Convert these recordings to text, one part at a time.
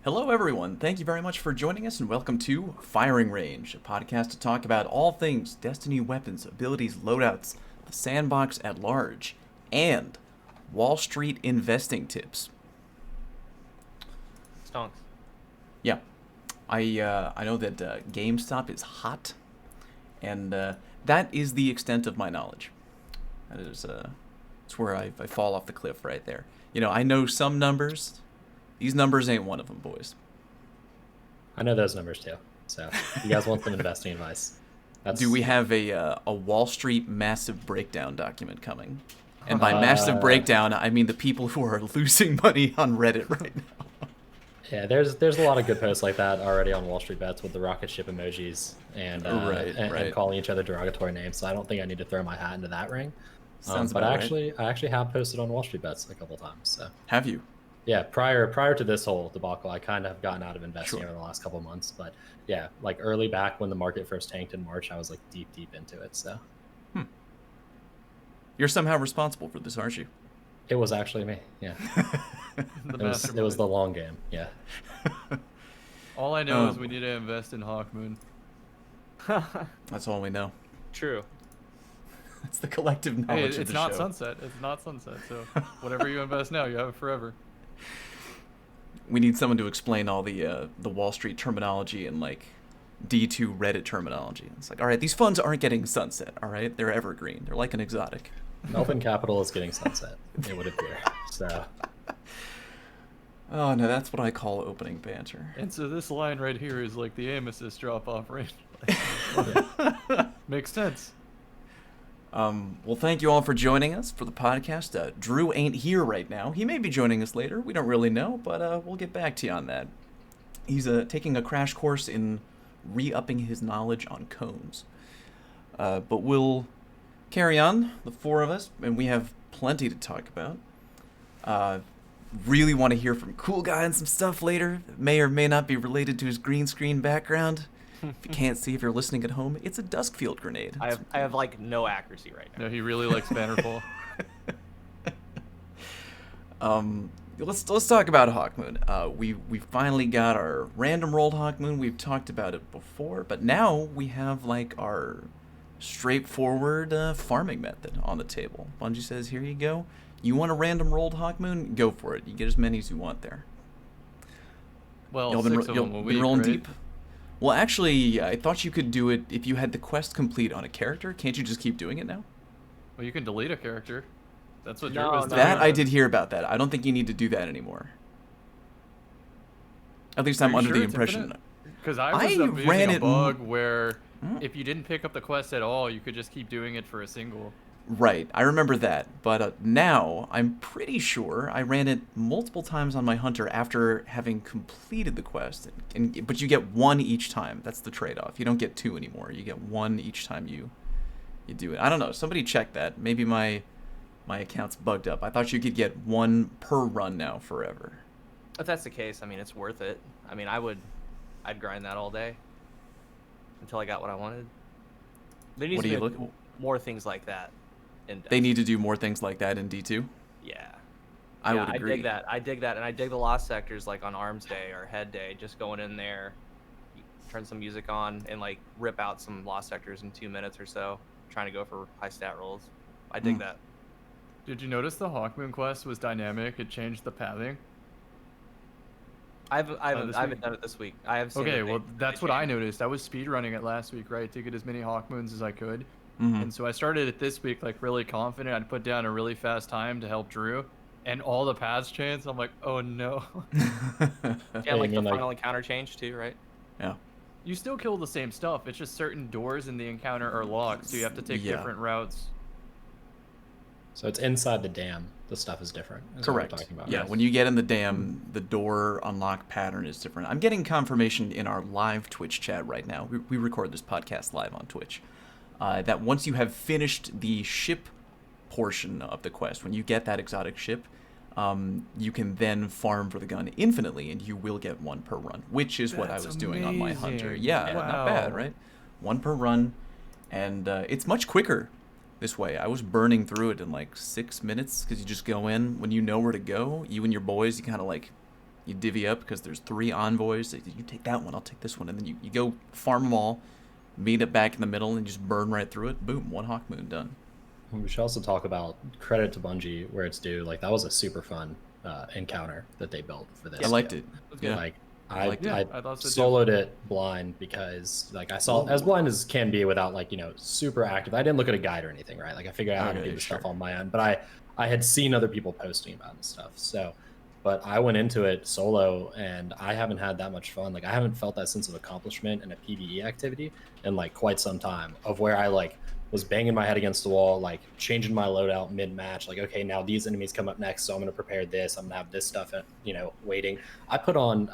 Hello, everyone. Thank you very much for joining us, and welcome to Firing Range, a podcast to talk about all things Destiny weapons, abilities, loadouts, the sandbox at large, and Wall Street investing tips. Stonks. Yeah, I know that GameStop is hot, and that is the extent of my knowledge. That is, it's where I fall off the cliff right there. You know, I know some numbers. These numbers ain't one of them, boys. I know those numbers too. So you guys want some investing advice? Do we have a Wall Street massive breakdown document coming? And by massive breakdown, I mean the people who are losing money on Reddit right now. Yeah, there's a lot of good posts like that already on Wall Street Bets with the rocket ship emojis and and calling each other derogatory names. So I don't think I need to throw my hat into that ring. But I actually have posted on Wall Street Bets a couple times. So have you? Yeah, prior to this whole debacle, I kind of have gotten out of investing over the last couple of months. But yeah, like early back when the market first tanked in March, I was like deep into it. So you're somehow responsible for this, aren't you? It was actually me. Yeah, it was the long game. Yeah. All I know is we need to invest in Hawkmoon. That's all we know. True. It's the collective knowledge of the show. It's not sunset. It's not sunset. So whatever you invest now, you have it forever. We need someone to explain all the Wall Street terminology and like D2 Reddit terminology. It's like, all right, these funds aren't getting sunset. All right, they're evergreen. They're like an exotic. Melvin Capital is getting sunset. It would appear. So. Oh no, that's what I call opening banter. And so this line right here is like the aim assist drop off range. Makes sense. Well, thank you all for joining us for the podcast. Drew ain't here right now. He may be joining us later. We don't really know, but we'll get back to you on that. He's taking a crash course in re-upping his knowledge on cones. But we'll carry on, the four of us, and we have plenty to talk about. Really want to hear from Cool Guy and some stuff later that may or may not be related to his green screen background. If you can't see, if you're listening at home, it's a Duskfield grenade. I have like no accuracy right now. No, he really likes Bannerfall. Let's talk about Hawkmoon. We finally got our random rolled Hawkmoon. We've talked about it before, but now we have like our straightforward farming method on the table. Bungie says, here you go. You want a random rolled Hawkmoon? Go for it. You get as many as you want there. Well, y'all six of them a week, rolling right? deep. Well, actually, I thought you could do it if you had the quest complete on a character. Can't you just keep doing it now? Well, you can delete a character. That's what Drew No, was no, doing. That I did hear about that. I don't think you need to do that anymore. At least I'm under the impression. Because I was using a bug where if you didn't pick up the quest at all, you could just keep doing it for a single. Right, I remember that. But now I'm pretty sure I ran it multiple times on my hunter after having completed the quest. But you get one each time. That's the trade-off. You don't get two anymore. You get one each time you do it. I don't know. Somebody check that. Maybe my account's bugged up. I thought you could get one per run now forever. If that's the case, I mean, it's worth it. I mean, I'd grind that all day until I got what I wanted. There needs to be more things like that. They need to do more things like that in D2? Yeah. I would agree. I dig that. And I dig the lost sectors like on Arms Day or Head Day, just going in there, turn some music on, and like rip out some lost sectors in 2 minutes or so, trying to go for high stat rolls. I dig that. Did you notice the Hawkmoon quest was dynamic? It changed the pathing? I haven't done it this week. I have seen Okay, well, that's what I noticed. I was speedrunning it last week, right, to get as many Hawkmoons as I could. And so I started it this week like really confident. I'd put down a really fast time to help Drew, and all the paths changed. I'm like, oh no. Yeah, like the final encounter changed too, right? Yeah. You still kill the same stuff. It's just certain doors in the encounter are locked, so you have to take different routes. So it's inside the dam. The stuff is different. Correct. What we're talking about. Yeah, when you get in the dam, the door unlock pattern is different. I'm getting confirmation in our live Twitch chat right now. We record this podcast live on Twitch. That once you have finished the ship portion of the quest, when you get that exotic ship, you can then farm for the gun infinitely, and you will get one per run, which is what I was doing on my hunter. Yeah, not bad, right? One per run, and it's much quicker this way. I was burning through it in like 6 minutes because you just go in when you know where to go. You and your boys, you kind of like You divvy up because there's 3 envoys. So you take that one, I'll take this one, and then you go farm them all, meet it back in the middle, and just burn right through it. Boom, 1 Hawkmoon done. We should also talk about credit to Bungie where it's due. Like, that was a super fun encounter that they built for this. I liked it. Yeah. Like, I so soloed it blind because, like, I saw as blind as can be without, like, you know, super active. I didn't look at a guide or anything, right? Like, I figured out how to do the stuff on my own, but I had seen other people posting about this stuff. So, but I went into it solo, and I haven't had that much fun. Like, I haven't felt that sense of accomplishment in a PvE activity in, like, quite some time, of where I, like, was banging my head against the wall, like changing my loadout mid-match. Like, okay, now these enemies come up next, so I'm going to prepare this. I'm going to have this stuff, you know, waiting. I put on,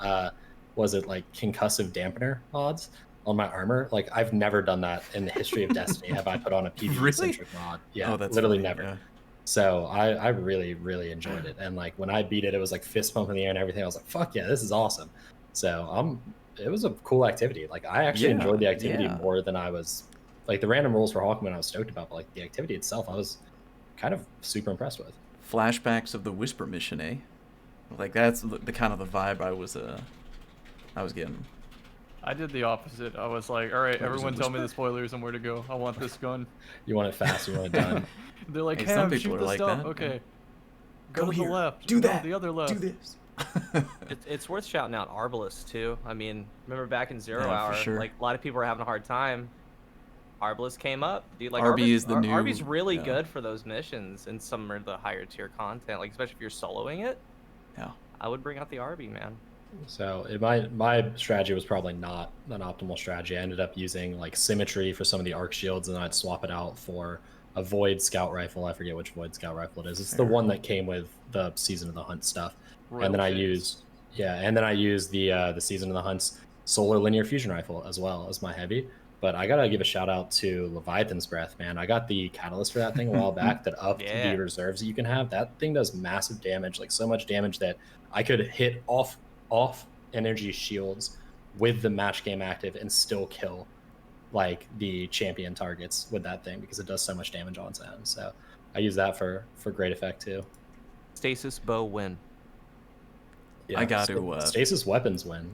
was it like concussive dampener mods on my armor? Like, I've never done that in the history of Destiny. Have I put on a PvE-centric mod? Yeah, that's literally funny, never. Yeah. So I really, really enjoyed it. And like, when I beat it, it was like fist pump in the air and everything. I was like, fuck yeah, this is awesome. So it was a cool activity. Like, I actually enjoyed the activity more than I was. Like, the random rolls for Hawkmoon I was stoked about, but like the activity itself, I was kind of super impressed with. Flashbacks of the Whisper mission, eh? Like, that's the kind of the vibe I was getting. I did the opposite. I was like, all right, everyone tell me the spoilers and where to go. I want this gun. You want it fast, you want it done. They're like, hey, some people shoot the like stuff. That. Okay. Go to here. The left. Do that. The other left. Do this. It's worth shouting out Arbalest too. I mean, remember back in Zero Hour, for sure. like, a lot of people were having a hard time. Arbalest came up, dude. Like, Arby's really good for those missions and some of the higher tier content, like, especially if you're soloing it. Yeah, I would bring out the Arby, man. So my strategy was probably not an optimal strategy. I ended up using like symmetry for some of the arc shields, and then I'd swap it out for a Void Scout rifle. I forget which Void Scout rifle it is. It's the one that came with the Season of the Hunt stuff. And then I used the Season of the Hunt's solar linear fusion rifle as well as my heavy. But I gotta give a shout out to Leviathan's Breath, man. I got the catalyst for that thing a while back that upped the reserves that you can have. That thing does massive damage, like so much damage that I could hit off energy shields with the match game active and still kill like the champion targets with that thing, because it does so much damage on its own. So I use that for great effect too. Stasis bow win. Yeah, I got to Stasis weapons win.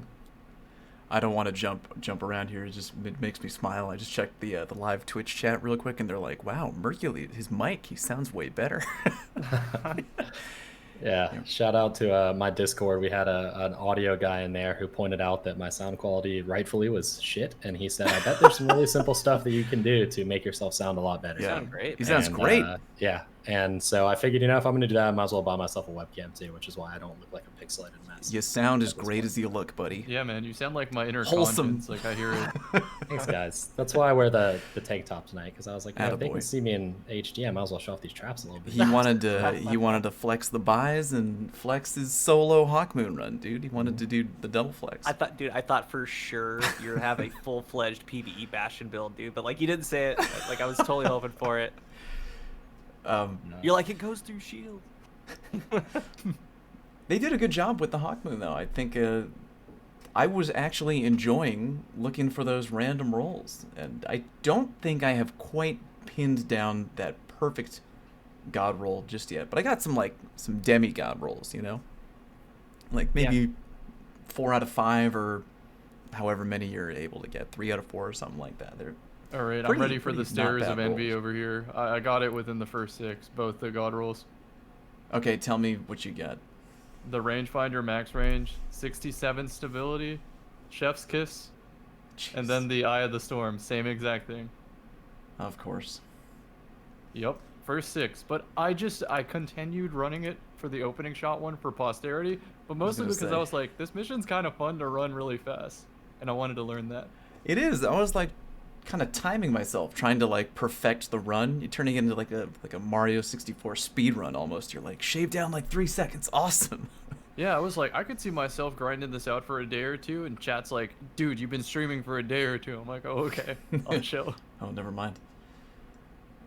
I don't want to jump around here. It makes me smile. I just checked the live Twitch chat real quick, and they're like, "Wow, Mercules, his mic, he sounds way better." Yeah, shout out to my Discord. We had an audio guy in there who pointed out that my sound quality rightfully was shit, and he said, "I bet there's some really simple stuff that you can do to make yourself sound a lot better." Yeah, sound great. He sounds great. Yeah, and so I figured, if I'm gonna do that, I might as well buy myself a webcam too, which is why I don't look like a pixelated mess. You sound as great as you look, buddy. Yeah, man, you sound like my inner Wholesome. conscience. Like, I hear it. Thanks, guys. That's why I wear the tank top tonight, because I was like, if they Attaboy. can see me in HD, I might as well show off these traps a little bit. He wanted to flex the buys and flex his solo Hawkmoon run, dude. He wanted to do the double flex. I thought for sure you'd have a full-fledged PvE Bastion build, dude. But like, you didn't say it. Like, I was totally hoping for it. No. You're like, it goes through shield. They did a good job with the Hawkmoon, though. I think I was actually enjoying looking for those random rolls, and I don't think I have quite pinned down that perfect god roll just yet. But I got some demigod rolls, like maybe 4 out of 5 or however many you're able to get, 3 out of 4 or something like that. They're all right, I'm ready for the Stairs of Envy over here. I got it within the first 6, both the god rolls. Okay, tell me what you got. The rangefinder max range, 67 stability, Chef's Kiss, and then the Eye of the Storm, same exact thing. Of course. Yep, first 6. But I continued running it for the opening shot one for posterity, but mostly because I was like, this mission's kind of fun to run really fast, and I wanted to learn that. It is. I was like kind of timing myself, trying to like perfect the run. You're turning it into like a Mario 64 speed run almost. You're like, shave down like 3 seconds. Awesome. Yeah, I was like, I could see myself grinding this out for a day or two, and chat's like, dude, you've been streaming for a day or two. I'm like, oh, okay, I'll chill. Oh, never mind.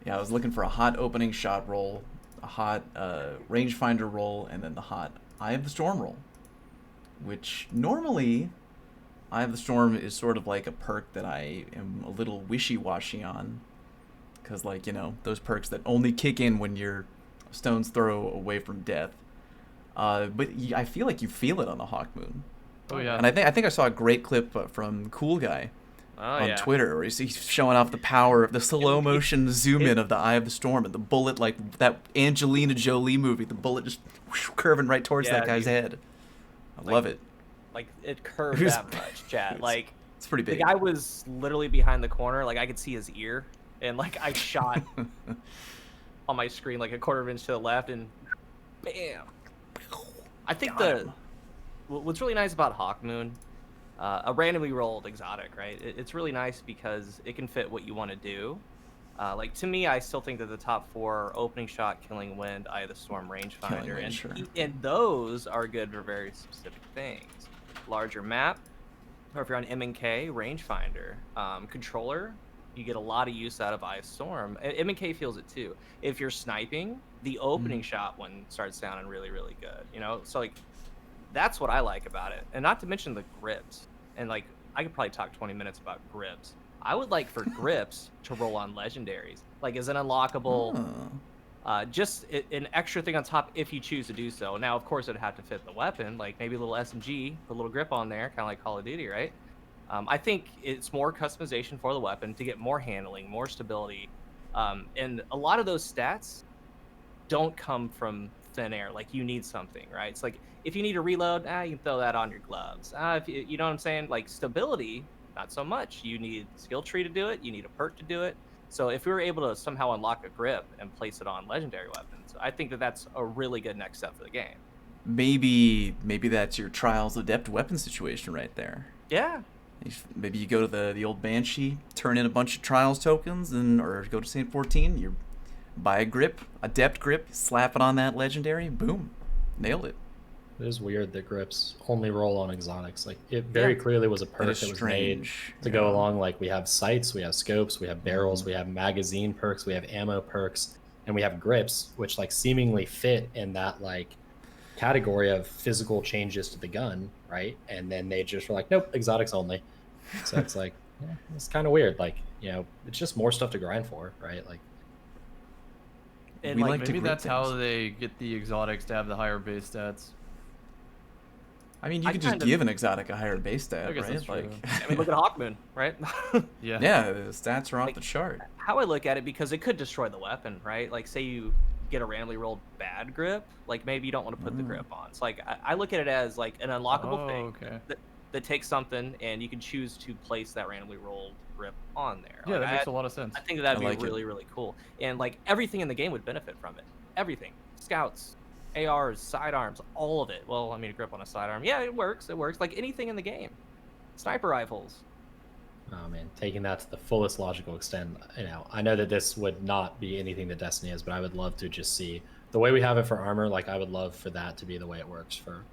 Yeah, I was looking for a hot opening shot roll, a hot rangefinder roll, and then the hot Eye of the Storm roll, which normally Eye of the Storm is sort of like a perk that I am a little wishy-washy on, because those perks that only kick in when you're a stone's throw away from death. but I feel like you feel it on the Hawkmoon. Oh yeah. And I think I saw a great clip from Cool Guy on yeah. Twitter where he's showing off the power of the slow motion zoom in of the Eye of the Storm and the bullet, like that Angelina Jolie movie, the bullet just curving right towards that guy's head. I love it. Like it curved that much, chat. Like it's pretty big. The guy was literally behind the corner. Like I could see his ear, and like I shot on my screen like a quarter of an inch to the left, and bam. I think what's really nice about Hawkmoon, a randomly rolled exotic, right? It's really nice because it can fit what you want to do. Like to me, I still think that the top 4 are Opening Shot, Killing Wind, Eye of the Storm, Rangefinder, and those are good for very specific things. Larger map, or if you're on M&K, Rangefinder. Controller, you get a lot of use out of Eye of Storm. M&K feels it too. If you're sniping, the Opening Shot one starts sounding really, really good. You know, so like that's what I like about it, and not to mention the grips. And like I could probably talk 20 minutes about grips. I would like for grips to roll on legendaries, like as an unlockable, just an extra thing on top if you choose to do so. Now, of course, it'd have to fit the weapon, like maybe a little SMG, put a little grip on there, kind of like Call of Duty, right? I think it's more customization for the weapon to get more handling, more stability, and a lot of those stats don't come from thin air. Like you need something, right? It's like if you need a reload, you can throw that on your gloves. If you know what I'm saying? Like stability. Not so much. You need skill tree to do it. You need a perk to do it. So if we were able to somehow unlock a grip and place it on legendary weapons, I think that that's a really good next step for the game. Maybe that's your Trials Adept weapon situation right there. Yeah. Maybe you go to the old Banshee, turn in a bunch of Trials tokens, or go to St. 14, you buy a grip, Adept grip, slap it on that legendary, boom, nailed it. It is weird that grips only roll on exotics. Like it very clearly was a perk that was made to go along. Like we have sights, we have scopes, we have barrels, we have magazine perks, we have ammo perks, and we have grips, which like seemingly fit in that like category of physical changes to the gun, right? And then they just were like, nope, exotics only. So it's like, it's kind of weird. Like, you know, it's just more stuff to grind for, right? Like, and like maybe that's how they get the exotics to have the higher base stats. I mean, you could just give an exotic a higher base stat, right? Like, I mean, look at Hawkmoon, right? Yeah, the stats are off the chart. How I look at it, because it could destroy the weapon, right? Like, say you get a randomly rolled bad grip, like maybe you don't want to put the grip on. So like, I look at it as like an unlockable thing that takes something, and you can choose to place that randomly rolled grip on there. Yeah, like, that makes a lot of sense. I think that'd be really, really cool. And like everything in the game would benefit from it. Everything, scouts, ARs, sidearms, all of it. Well, I mean, a grip on a sidearm. Yeah, it works. It works. Like anything in the game. Sniper rifles. Oh man, taking that to the fullest logical extent. You know, I know that this would not be anything that Destiny is, but I would love to just see the way we have it for armor. Like I would love for that to be the way it works for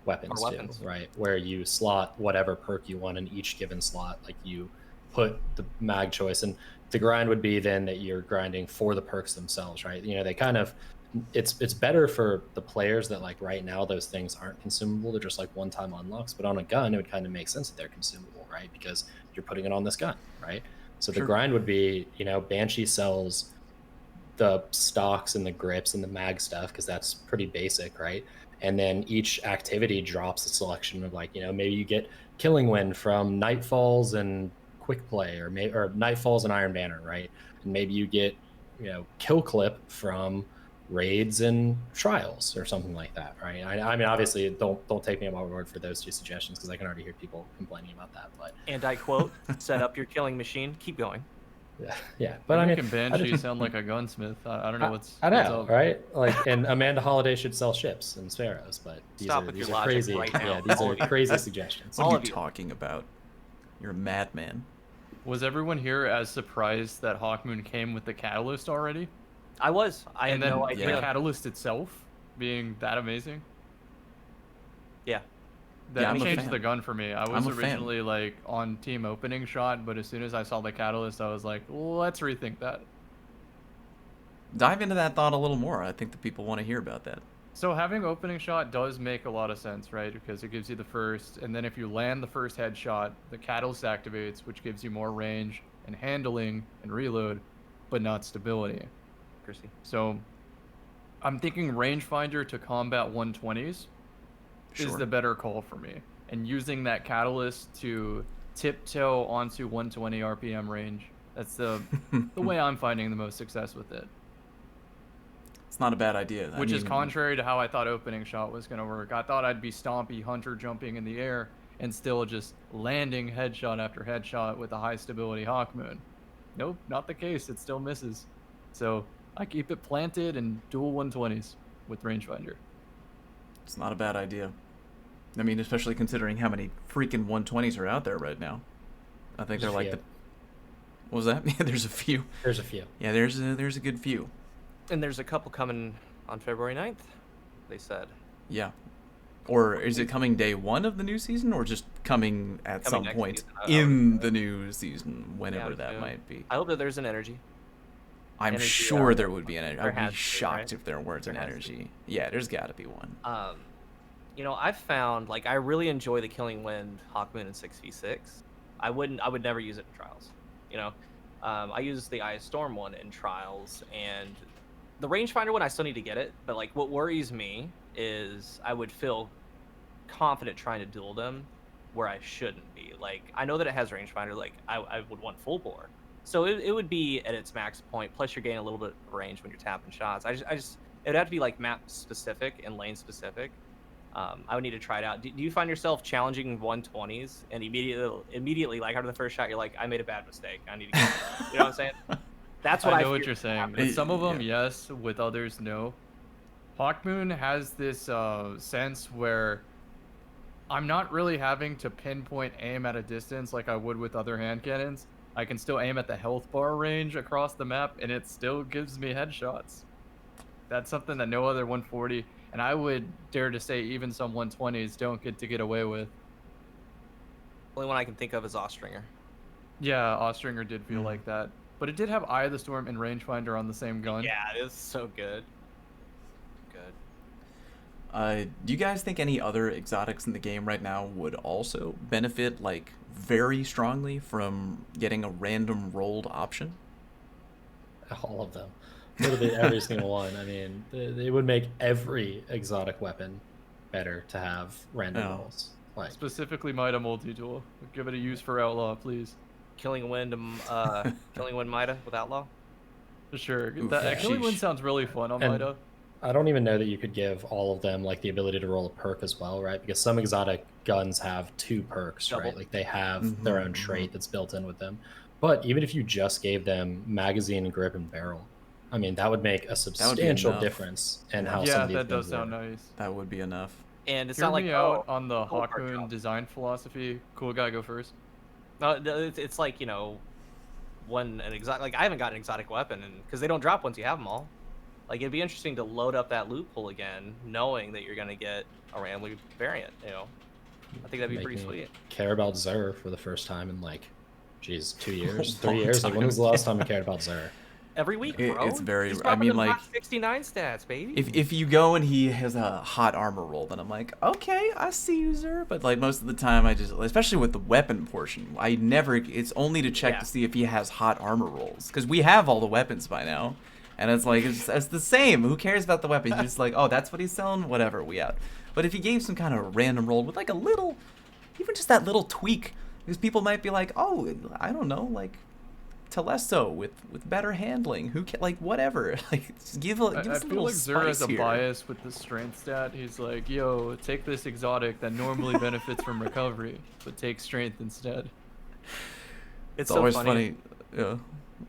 weapons too, right? Where you slot whatever perk you want in each given slot. Like you put the mag choice, and the grind would be then that you're grinding for the perks themselves, right? You know, they kind of, it's better for the players that like right now those things aren't consumable. They're just like one-time unlocks. But on a gun, it would kind of make sense that they're consumable, right? Because you're putting it on this gun, right? So the grind would be, you know, Banshee sells the stocks and the grips and the mag stuff because that's pretty basic, right? And then each activity drops a selection of like, you know, maybe you get Killing Wind from Nightfalls and Quick Play, or Nightfalls and Iron Banner, right? And maybe you get, you know, Kill Clip from Raids and Trials or something like that, right? I mean, obviously, don't take me at my word for those two suggestions because I can already hear people complaining about that. But and I quote, "Set up your killing machine. Keep going." Yeah. But I mean, making Banshee sound like a gunsmith. I don't know what's. I know, right? Like, and Amanda Holiday should sell ships and sparrows, but these are crazy. Right now. Yeah, these are crazy suggestions. What are you talking about? You're a madman. Was everyone here as surprised that Hawkmoon came with the catalyst already? I was. I had no idea. idea. The catalyst itself being that amazing. Yeah. That changed the gun for me. I was originally like on team opening shot, but as soon as I saw the catalyst, I was like, let's rethink that. Dive into that thought a little more. I think the people want to hear about that. So having opening shot does make a lot of sense, right? Because it gives you the first, and then if you land the first headshot, the catalyst activates, which gives you more range and handling and reload, but not stability. Accuracy. So I'm thinking rangefinder to combat 120s is the better call for me. And using that catalyst to tiptoe onto 120 RPM range. That's the way I'm finding the most success with it. It's not a bad idea. Which is contrary to how I thought opening shot was going to work. I thought I'd be stompy hunter jumping in the air and still just landing headshot after headshot with a high stability Hawkmoon. Nope, not the case. It still misses. So I keep it planted and dual 120s with rangefinder. It's not a bad idea. I mean, especially considering how many freaking 120s are out there right now. I think they're like the... What was that? Yeah, there's a few. There's a few. Yeah, there's a good few. And there's a couple coming on February 9th, they said. Yeah. Or is it coming day one of the new season, or just coming at some point in the new season, whenever that might be? I hope that there's an energy. I'm sure there would be an energy. I'd be shocked if there weren't an energy. Yeah, there's got to be one. You know, I've found, like, I really enjoy the Killing Wind Hawkmoon in 6v6. I would never use it in Trials. You know, I use the Eye of Storm one in Trials, and the rangefinder one, I still need to get it. But, like, what worries me is I would feel confident trying to duel them where I shouldn't be. Like, I know that it has rangefinder. Like, I would want full bore. So it would be at its max point, plus you're getting a little bit of range when you're tapping shots. It would have to be, like, map specific and lane specific. I would need to try it out. Do you find yourself challenging 120s and immediately, like, after the first shot, you're like, I made a bad mistake. I need to get it. You know what I'm saying? That's what I know what you're saying. With some of them, yes. With others, no. Hawkmoon has this sense where I'm not really having to pinpoint aim at a distance like I would with other hand cannons. I can still aim at the health bar range across the map, and it still gives me headshots. That's something that no other 140, and I would dare to say even some 120s don't get away with. The only one I can think of is Ostringer. Yeah, Ostringer did feel like that. But it did have Eye of the Storm and rangefinder on the same gun. Yeah, it is so good. Do you guys think any other exotics in the game right now would also benefit, like, very strongly from getting a random rolled option? All of them. Literally every single one. I mean, they would make every exotic weapon better to have random rolls. Like, specifically Mida multi-tool. Give it a use for Outlaw, please. Killing Wind Mida with Outlaw? Sure. Killing Wind sounds really fun on Mida. I don't even know that you could give all of them, like, the ability to roll a perk as well, right? Because some exotic guns have 2 perks, right? Like, they have their own trait that's built in with them. But even if you just gave them magazine, grip, and barrel, I mean, that would make a substantial difference in how some of these that does sound nice. That would be enough. And it's Hear not like me out on the Hawkmoon design philosophy. Cool guy, go first. No, it's like, you know, when an exotic, like, I haven't got an exotic weapon, and because they don't drop once you have them all. Like, it'd be interesting to load up that loophole again, knowing that you're gonna get a randomly variant. You know, I think that'd be pretty sweet. Care about Xur for the first time in, like, geez, 2 years, 3 years. Like, when was the last time I cared about Xur? Every week, bro. It's very. He's I mean, like 69 stats, baby. If you go and he has a hot armor roll, then I'm like, okay, I see you, Xur. But, like, most of the time, I just, especially with the weapon portion, I never. It's only to check to see if he has hot armor rolls, because we have all the weapons by now. And it's like, it's the same. Who cares about the weapon? You're just like, oh, that's what he's selling? Whatever, we out. But if he gave some kind of random roll with, like, a little, even just that little tweak, because people might be like, oh, I don't know, like, Telesto with better handling. Who can, like, whatever. Like, give us a little spice. I feel like Xur has a bias with the strength stat. He's like, yo, take this exotic that normally benefits from recovery, but take strength instead. It's so always funny. Yeah.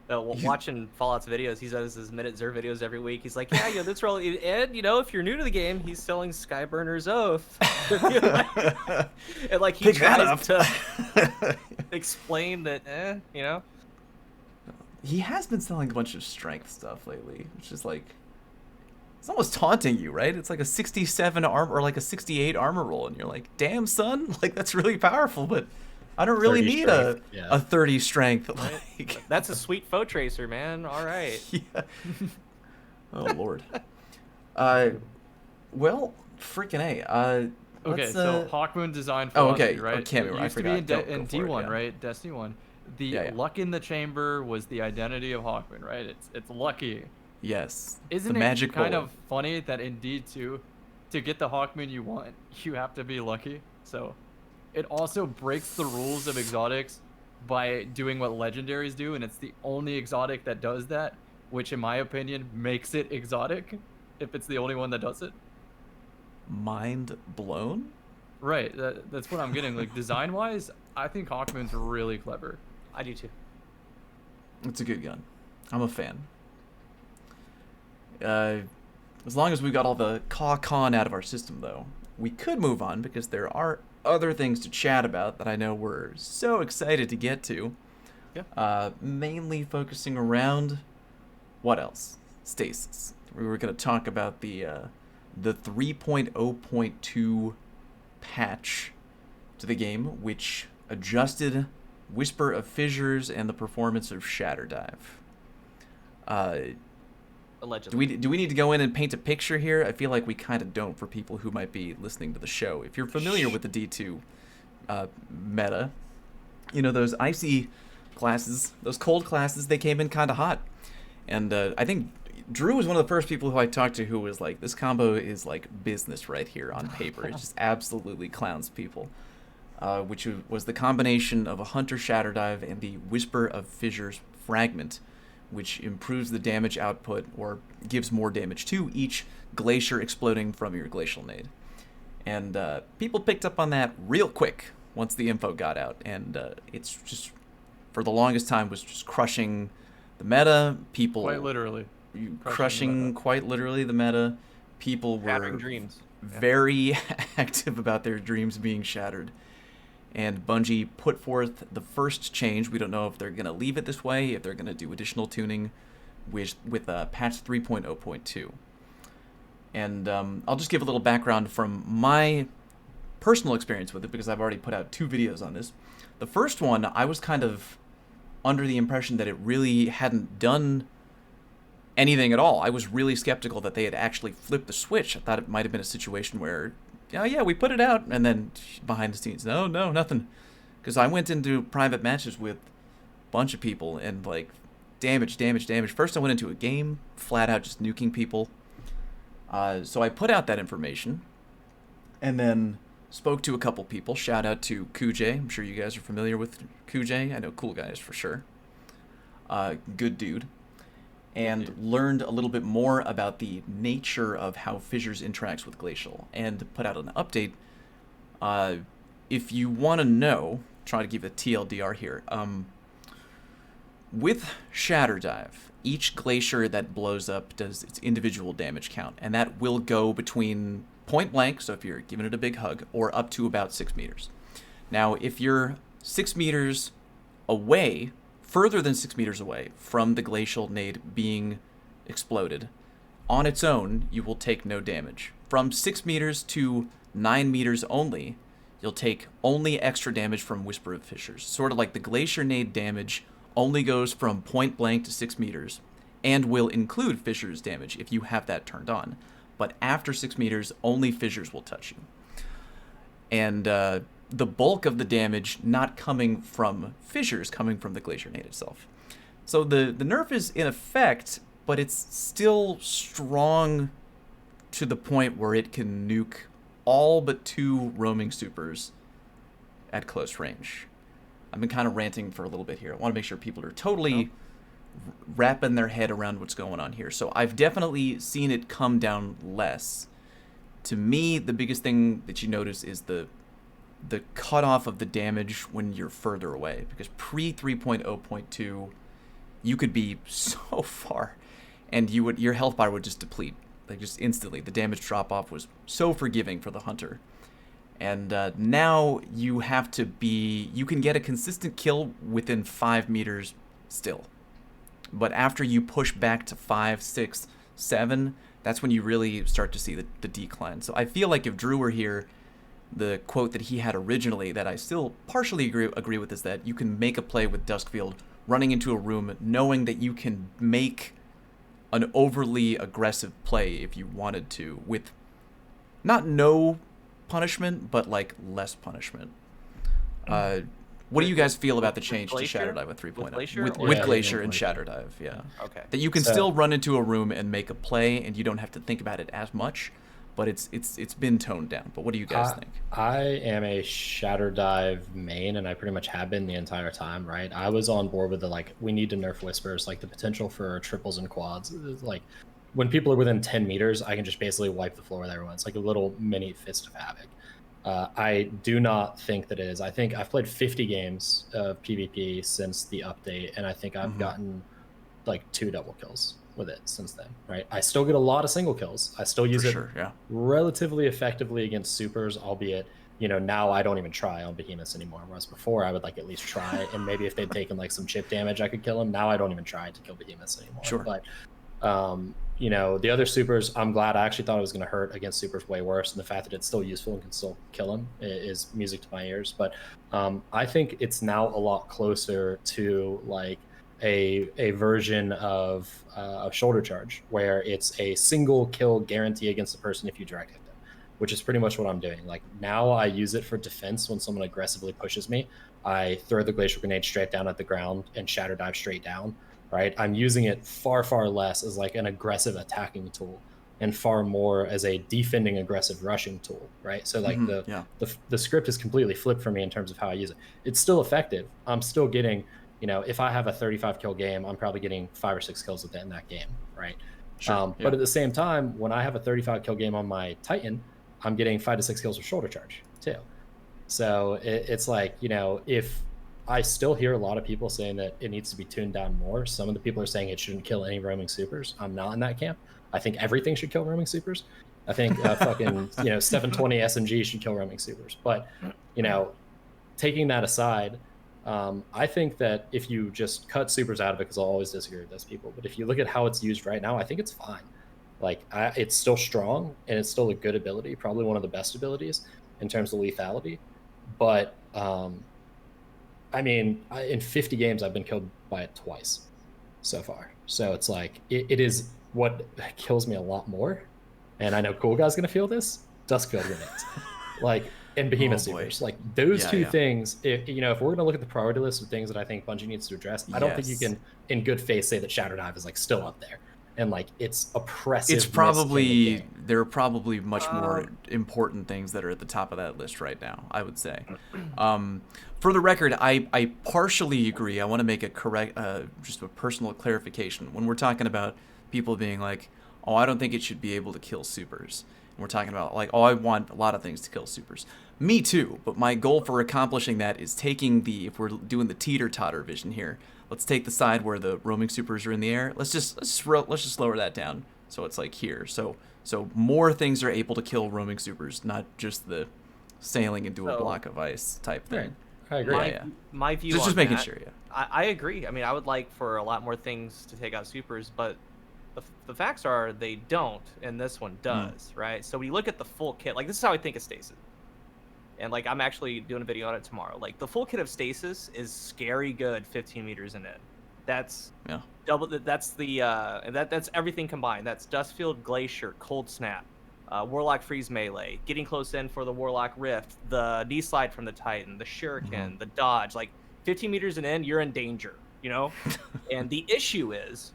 Watching Fallout's videos, he does his Minute Xur videos every week. He's like, yeah, yo, this roll, and, you know, if you're new to the game, he's selling Skyburner's Oath. And, like, he tries to explain that, you know. He has been selling a bunch of strength stuff lately. It's just like, it's almost taunting you, right? It's like a 67 armor or like a 68 armor roll, and you're like, damn, son, like, that's really powerful, but I don't really need a 30 strength. Like, that's a sweet foe tracer, man. All right. Yeah. Oh, Lord. Well, freaking A. Okay, so Hawkmoon design philosophy, right? Oh, Cammy, it used to be in D1, right? Destiny 1. The luck in the chamber was the identity of Hawkmoon, right? It's lucky. Yes. Isn't the it magic kind bullet. of funny that indeed too, to get the Hawkmoon you want, you have to be lucky. So it also breaks the rules of exotics by doing what legendaries do, and it's the only exotic that does that, which in my opinion makes it exotic if it's the only one that does it. Mind blown? Right, that's what I'm getting. Like, design wise, I think Hawkmoon's really clever. I do too. It's a good gun. I'm a fan. As long as we got all the con out of our system, though, we could move on because there are other things to chat about that I know we're so excited to get to. Yeah. Mainly focusing around what else? Stasis. We were going to talk about the 3.0.2 patch to the game, which adjusted Whisper of Fissures and the performance of Shatter Dive. Allegedly. Do we need to go in and paint a picture here? I feel like we kind of don't for people who might be listening to the show. If you're familiar with the D2 meta, you know, those icy classes, those cold classes, they came in kind of hot. And I think Drew was one of the first people who I talked to who was like, this combo is like business right here on paper. It just absolutely clowns people. Which was the combination of a Hunter Shatter Dive and the Whisper of Fissures fragment, which improves the damage output or gives more damage to each glacier exploding from your glacial nade. And people picked up on that real quick once the info got out, and it's just, for the longest time, was just crushing the meta. People Quite literally. Crushing quite literally the meta. People were Shattering dreams. very active about their dreams being shattered. And Bungie put forth the first change. We don't know if they're going to leave it this way, if they're going to do additional tuning with patch 3.0.2. And I'll just give a little background from my personal experience with it, because I've already put out 2 videos on this. The first one, I was kind of under the impression that it really hadn't done anything at all. I was really skeptical that they had actually flipped the switch. I thought it might have been a situation where, oh yeah, we put it out, and then behind the scenes, no, nothing. Because I went into private matches with a bunch of people, and like, damage. First I went into a game, flat out just nuking people. So I put out that information, and then spoke to a couple people. Shout out to Kujay. I'm sure you guys are familiar with Kujay. I know Cool Guys for sure. Good dude. And learned a little bit more about the nature of how Fissures interacts with Glacial, and put out an update. If you want to know, try to give a TLDR here. With Shatter Dive, each glacier that blows up does its individual damage count, and that will go between point blank, so if you're giving it a big hug, or up to about 6 meters. Now, if you're 6 meters away, further than 6 meters away from the glacial nade being exploded, on its own, you will take no damage. From 6 meters to 9 meters only, you'll take only extra damage from Whisper of Fissures. Sort of like the glacier nade damage only goes from point blank to 6 meters, and will include Fissures damage if you have that turned on. But after 6 meters, only Fissures will touch you. And the bulk of the damage not coming from Fissures, coming from the glacier nade itself. So the nerf is in effect, but it's still strong to the point where it can nuke all but 2 roaming supers at close range. I've been kind of ranting for a little bit here. I want to make sure people are totally wrapping their head around what's going on here. So I've definitely seen it come down less. To me, the biggest thing that you notice is the cutoff of the damage when you're further away, because pre 3.0.2 you could be so far and your health bar would just deplete, like just instantly. The damage drop off was so forgiving for the hunter, and now you have to be, you can get a consistent kill within 5 meters still, but after you push back to 5, 6, 7, that's when you really start to see the decline. So I feel like if Drew were here, the quote that he had originally that I still partially agree with is that you can make a play with Duskfield running into a room knowing that you can make an overly aggressive play if you wanted to, with not no punishment, but like less punishment. What do you guys feel about the change to Shatter Dive with 3.0? With Glacier and Shatter Dive, yeah. Okay. That you can still run into a room and make a play, and you don't have to think about it as much, but it's been toned down. But what do you guys think? I am a Shatter Dive main, and I pretty much have been the entire time, right? I was on board with the, like, we need to nerf Whispers, like the potential for triples and quads. Like, when people are within 10 meters, I can just basically wipe the floor with everyone. It's like a little mini Fist of Havoc. I do not think that it is. I think I've played 50 games of PvP since the update, and I think I've gotten like 2 double kills with it since then, right? I still get a lot of single kills. I still use it relatively effectively against supers, albeit, you know, now I don't even try on Behemoths anymore, whereas before I would like at least try, and maybe if they'd taken like some chip damage, I could kill them. Now I don't even try to kill Behemoths anymore. Sure. But you know, the other supers, I'm glad. I actually thought it was going to hurt against supers way worse, and the fact that it's still useful and can still kill them is music to my ears. But I think it's now a lot closer to like a version of shoulder charge, where it's a single kill guarantee against the person if you direct hit them, which is pretty much what I'm doing. Like, now I use it for defense. When someone aggressively pushes me, I throw the glacial grenade straight down at the ground and Shatter Dive straight down. Right, I'm using it far less as like an aggressive attacking tool, and far more as a defending aggressive rushing tool. Right, so like the script is completely flipped for me in terms of how I use it. It's still effective. I'm still getting, you know, if I have a 35 kill game, I'm probably getting 5 or 6 kills in that game. Right, but at the same time, when I have a 35 kill game on my Titan, I'm getting 5 to 6 kills with shoulder charge too. So it's like, you know, if I still hear a lot of people saying that it needs to be tuned down more. Some of the people are saying it shouldn't kill any roaming supers. I'm not in that camp. I think everything should kill roaming supers. I think fucking, you know, 720 SMG should kill roaming supers. But, you know, taking that aside, I think that if you just cut supers out of it, because I'll always disagree with those people, but if you look at how it's used right now, I think it's fine. Like, it's still strong, and it's still a good ability, probably one of the best abilities in terms of lethality. But, I mean, in 50 games, I've been killed by it twice so far. So it's like, it is what kills me a lot more. And I know Cool Guy's going to feel this. Duskfield grenades. Like, and Behemoth supers. Like, those two things, if we're going to look at the priority list of things that I think Bungie needs to address, I don't think you can, in good faith, say that Shatter Dive is, like, still up there. And, like, it's oppressive. It's probably, there are probably much more important things that are at the top of that list right now, I would say. For the record, I partially agree. I want to make a correct, just a personal clarification. When we're talking about people being like, oh, I don't think it should be able to kill supers. And we're talking about, like, oh, I want a lot of things to kill supers. Me too, but my goal for accomplishing that is taking the, if we're doing the teeter-totter vision here, let's take the side where the roaming supers are in the air. Let's just lower that down so it's like here. So more things are able to kill roaming supers, not just the sailing into a block of ice type thing. Right. I agree. My view just on making that, sure. Yeah. I agree. I mean, I would like for a lot more things to take out supers, but the facts are they don't, and this one does, right? So when you look at the full kit, like, this is how I think of Stasis. And, like, I'm actually doing a video on it tomorrow. Like, the full kit of Stasis is scary good 15 meters and in. That's double. That's the that's everything combined. That's Dustfield, Glacier, Cold Snap, Warlock Freeze Melee, getting close in for the Warlock Rift, the knee slide from the Titan, the Shuriken, the dodge. Like, 15 meters and in, you're in danger, you know? And the issue is,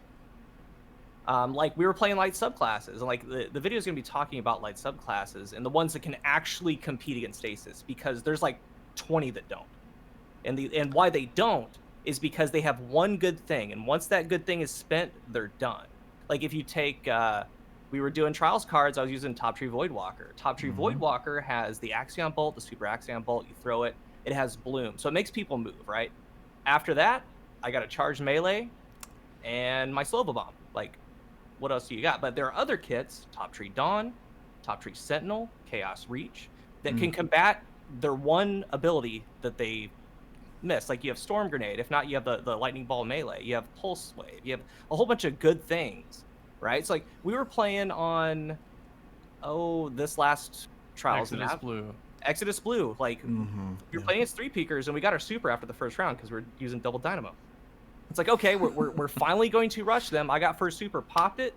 like, we were playing light subclasses, and, like, the video is going to be talking about light subclasses and the ones that can actually compete against Stasis, because there's like 20 that don't. And why they don't is because they have one good thing, and once that good thing is spent, they're done. Like, if you take, we were doing Trials cards, I was using Top Tree Voidwalker. Top Tree Voidwalker has the Axion Bolt, the Super Axion Bolt, you throw it, it has Bloom, so it makes people move, right? After that, I got a Charged Melee and my Slovo Bomb. Like, what else do you got? But there are other kits, Top Tree Dawn, Top Tree Sentinel, Chaos Reach, that can combat their one ability that they miss. Like, you have Storm Grenade. If not, you have the Lightning Ball Melee. You have Pulse Wave. You have a whole bunch of good things, right? It's like, we were playing on, this last Trials Exodus map. Blue. Exodus Blue. Like, we were playing as 3-peakers, and we got our super after the first round because we're using double dynamo. It's like, okay, we're finally going to rush them. I got first super, popped it.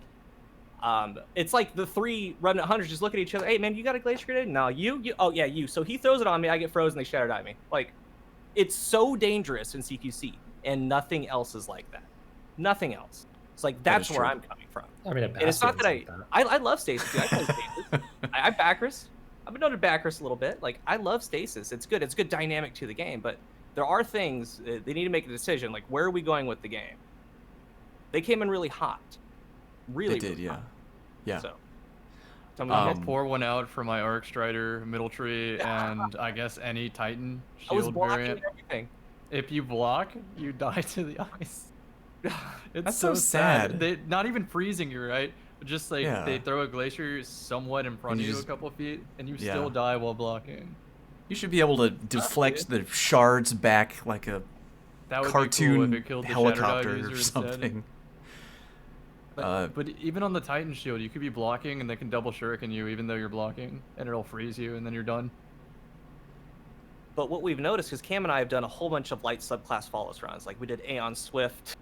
It's like the 3 Remnant Hunters just look at each other. Hey, man, you got a Glacier Grenade? No, you. Oh, yeah, you. So he throws it on me. I get frozen. They Shatter Die me. Like, It's so dangerous in CQC, and nothing else is like that. Nothing else. It's like that's where I'm coming from. I mean, and it's not that I love Stasis. Dude. I play Stasis. I backers. I've been known to backers a little bit. Like I love Stasis. It's good. It's a good dynamic to the game. But there are things they need to make a decision. Like where are we going with the game? They came in really hot. Really, they did, really hot. Yeah. So I'm gonna pour one out for my Arc Strider, Middle Tree, and I guess any Titan shield variant. Everything. If you block, you die to the ice. It's That's so sad. They not even freezing you, right? Just like they throw a glacier somewhat in front of you a couple of feet, and you still die while blocking. You should be able to deflect the shards back like a cartoon helicopter or something. But even on the Titan shield, you could be blocking, and they can double shuriken you even though you're blocking, and it'll freeze you, and then you're done. But what we've noticed is Cam and I have done a whole bunch of light subclass follows runs. Like we did Aeon Swift,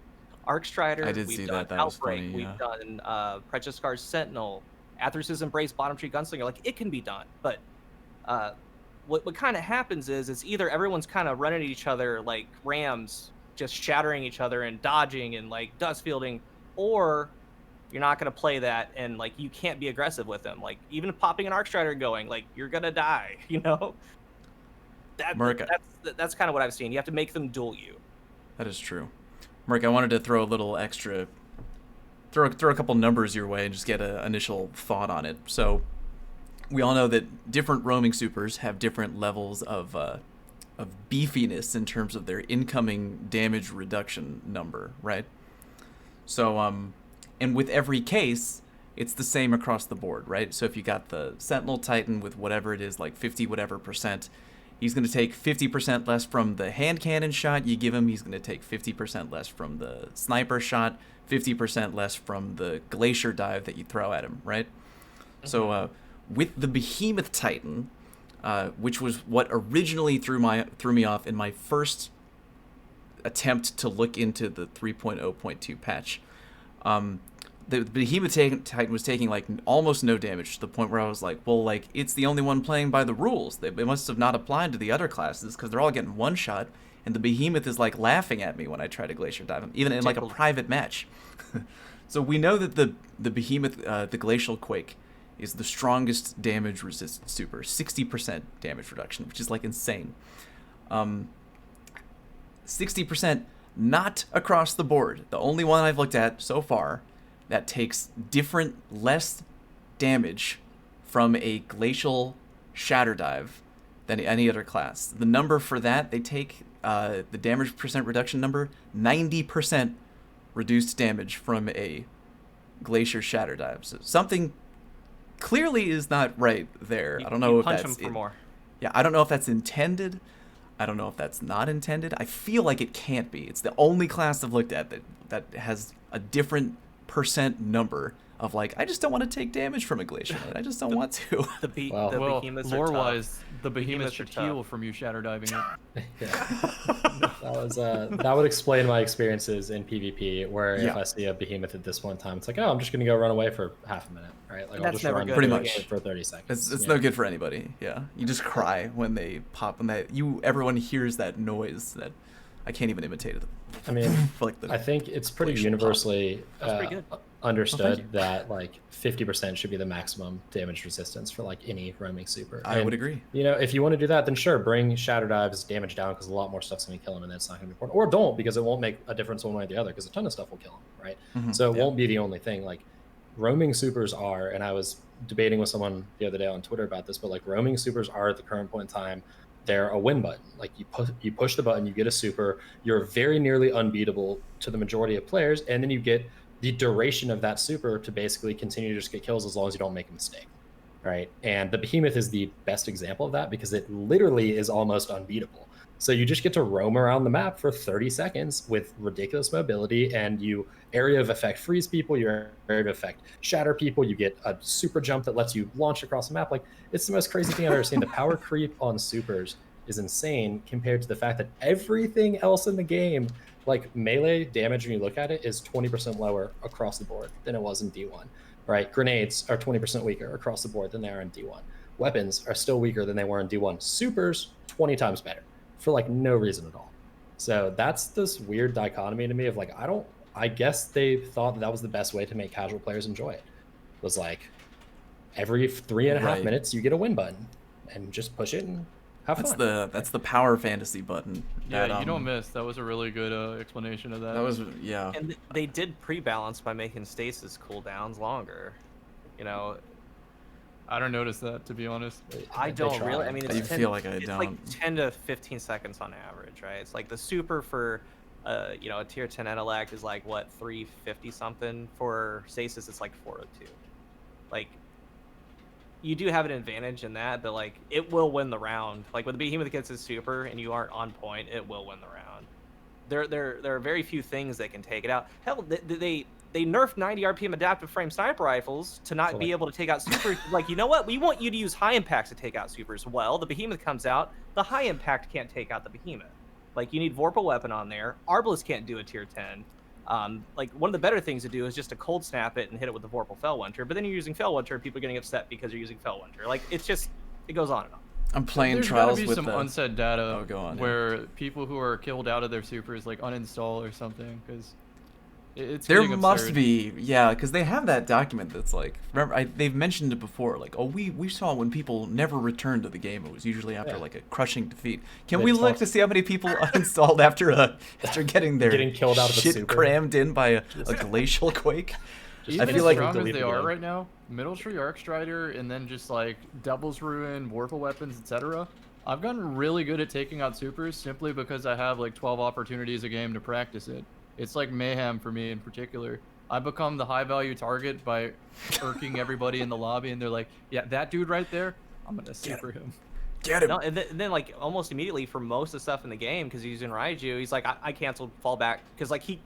Arc Strider. I did see that. That was funny. We've done Precious Scars Sentinel, Athers's Embrace, Bottom Tree Gunslinger. Like it can be done, but what kind of happens is it's either everyone's kind of running at each other like rams, just shattering each other and dodging and like dust fielding, or you're not going to play that and like you can't be aggressive with them. Like even popping an Arc Strider going, like you're going to die, you know? That's kind of what I've seen. You have to make them duel you. That is true. Merc, I wanted to throw a little extra, throw a couple numbers your way and just get an initial thought on it. So we all know that different roaming supers have different levels of beefiness in terms of their incoming damage reduction number, right? So, and with every case, it's the same across the board, right? So if you got the Sentinel Titan with whatever it is, like 50 whatever %, he's going to take 50% less from the hand cannon shot you give him. He's going to take 50% less from the sniper shot, 50% less from the glacier dive that you throw at him, right? Mm-hmm. So with the Behemoth Titan, which was what originally threw me off in my first attempt to look into the 3.0.2 patch, the Behemoth Titan was taking like almost no damage to the point where I was like, well, like it's the only one playing by the rules. They must have not applied to the other classes because they're all getting one shot, and the Behemoth is like laughing at me when I try to glacier dive him, even in like a private match. So we know that the Behemoth, the Glacial Quake, is the strongest damage resistant super, 60% damage reduction, which is like insane. 60% not across the board. The only one I've looked at so far that takes less damage from a glacial shatter dive than any other class. The number for that, they take the damage percent reduction number, 90% reduced damage from a glacier shatter dive. So something clearly is not right there. I don't know if that's punch him for more. Yeah, I don't know if that's intended. I don't know if that's not intended. I feel like it can't be. It's the only class I've looked at that has a different percent number of like, I just don't want to take damage from a glacier. I just don't want to. The Behemoths lore-wise, the Behemoths should heal from you shatter diving it. That would explain my experiences in PvP, where if I see a Behemoth at this one time, it's like, oh, I'm just gonna go run away for half a minute, right? Like I'll just run pretty much for 30 seconds. It's no good for anybody. Yeah, you just cry when they pop, and everyone hears that noise that I can't even imitate it. I mean, I think it's pretty universally understood that like 50% should be the maximum damage resistance for like any roaming super. I would agree. You know, if you want to do that, then sure, bring Shatter Dive's damage down because a lot more stuff's going to kill him and that's not going to be important. Or don't, because it won't make a difference one way or the other because a ton of stuff will kill him, right? Mm-hmm. So it won't be the only thing. Like roaming supers are, and I was debating with someone the other day on Twitter about this, but like roaming supers are at the current point in time, they're a win button. Like you push the button, you get a super, you're very nearly unbeatable to the majority of players, and then you get the duration of that super to basically continue to just get kills as long as you don't make a mistake, right? And the Behemoth is the best example of that because it literally is almost unbeatable. So you just get to roam around the map for 30 seconds with ridiculous mobility, and you area of effect freeze people, you area of effect shatter people, you get a super jump that lets you launch across the map. Like, it's the most crazy thing I've ever seen. The power creep on supers is insane compared to the fact that everything else in the game, like melee damage when you look at it, is 20% lower across the board than it was in D1, right? Grenades are 20% weaker across the board than they are in D1. Weapons are still weaker than they were in D1. Supers, 20 times better. for like no reason at all. So that's this weird dichotomy to me of like, I guess they thought that was the best way to make casual players enjoy it. Was like every 3.5 minutes you get a win button and just push it and have fun. That's the power fantasy button. Yeah, you don't miss. That was a really good explanation of that. That was, yeah. And they did pre-balance by making Stasis cooldowns longer. You know, I don't notice that, to be honest. I don't really. I mean, it's 10, feel like I it's don't. like 10 to 15 seconds on average, right? It's like the super for, you know, a tier 10 intellect is like what 350 something. For Stasis, it's like 402. Like, you do have an advantage in that, but like it will win the round. Like when the Behemoth gets his super and you aren't on point, it will win the round. There are very few things that can take it out. Hell, they nerfed 90 RPM adaptive frame sniper rifles to not be able to take out super. Like, you know what? We want you to use high impacts to take out supers. Well, the Behemoth comes out, the high impact can't take out the Behemoth. Like, you need Vorpal weapon on there. Arbalest can't do a tier 10. Like, one of the better things to do is just to cold snap it and hit it with the Vorpal Fellwinter, but then you're using Fellwinter and people are getting upset because you're using Fellwinter. Like, it's just, it goes on and on. I'm playing Trials with There's gotta be some unsaid data where yeah. people who are killed out of their supers, like, uninstall or something, because it's there getting must absurd. be, yeah, because they have that document that's like, remember, they've mentioned it before, like, oh, we saw when people never returned to the game, it was usually after like a crushing defeat. Can we look to see how many people uninstalled after getting their killed out of shit the super crammed in by a glacial quake? Even I feel like as strong as they are right now, Middle Tree Arcstrider and then just like Devil's Ruin, Vorpal weapons, etc. I've gotten really good at taking out supers simply because I have like 12 opportunities a game to practice it. It's like mayhem for me in particular. I become the high value target by irking everybody in the lobby, and they're like, yeah, that dude right there, I'm gonna super him. Get him. No, and then like almost immediately for most of the stuff in the game, because he's in Raiju, he's like, I canceled fallback because like he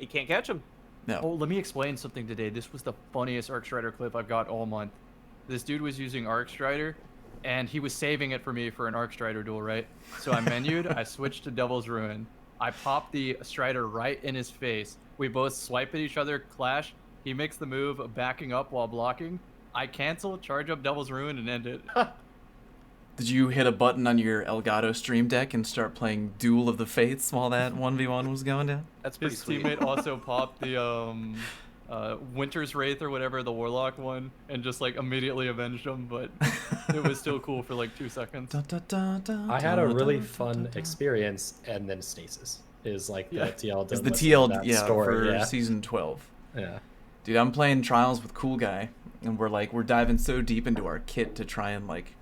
can't catch him. No. Oh, let me explain something today. This was the funniest Arcstrider clip I've got all month. This dude was using Arcstrider, and he was saving it for me for an Arcstrider duel, right? So I menued, I switched to Devil's Ruin. I popped the Strider right in his face. We both swipe at each other, clash. He makes the move of backing up while blocking. I cancel, charge up Devil's Ruin, and end it. Did you hit a button on your Elgato Stream Deck and start playing Duel of the Fates while that 1v1 was going down? That's pretty His sweet. teammate also popped the Winter's Wraith or whatever, the Warlock one, and just like immediately avenged him, but it was still cool for like 2 seconds. I had a really fun experience, and then Stasis is like the TL. It's the TL, story, for season 12. Yeah. Dude, I'm playing Trials with Cool Guy, and we're diving so deep into our kit to try and like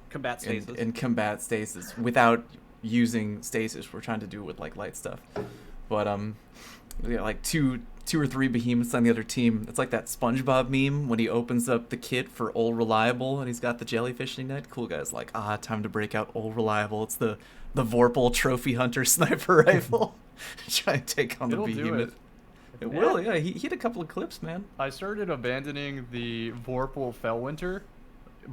Combat Stasis. and combat Stasis without using Stasis. We're trying to do it with like light stuff, but we got like two or three behemoths on the other team. It's like that SpongeBob meme when he opens up the kit for Old Reliable and he's got the jellyfishing net. Cool Guy's like, time to break out Old Reliable. It's the Vorpal Trophy Hunter sniper rifle. Try and take on It'll the behemoth. It will, yeah. He hit a couple of clips, man. I started abandoning the Vorpal Fellwinter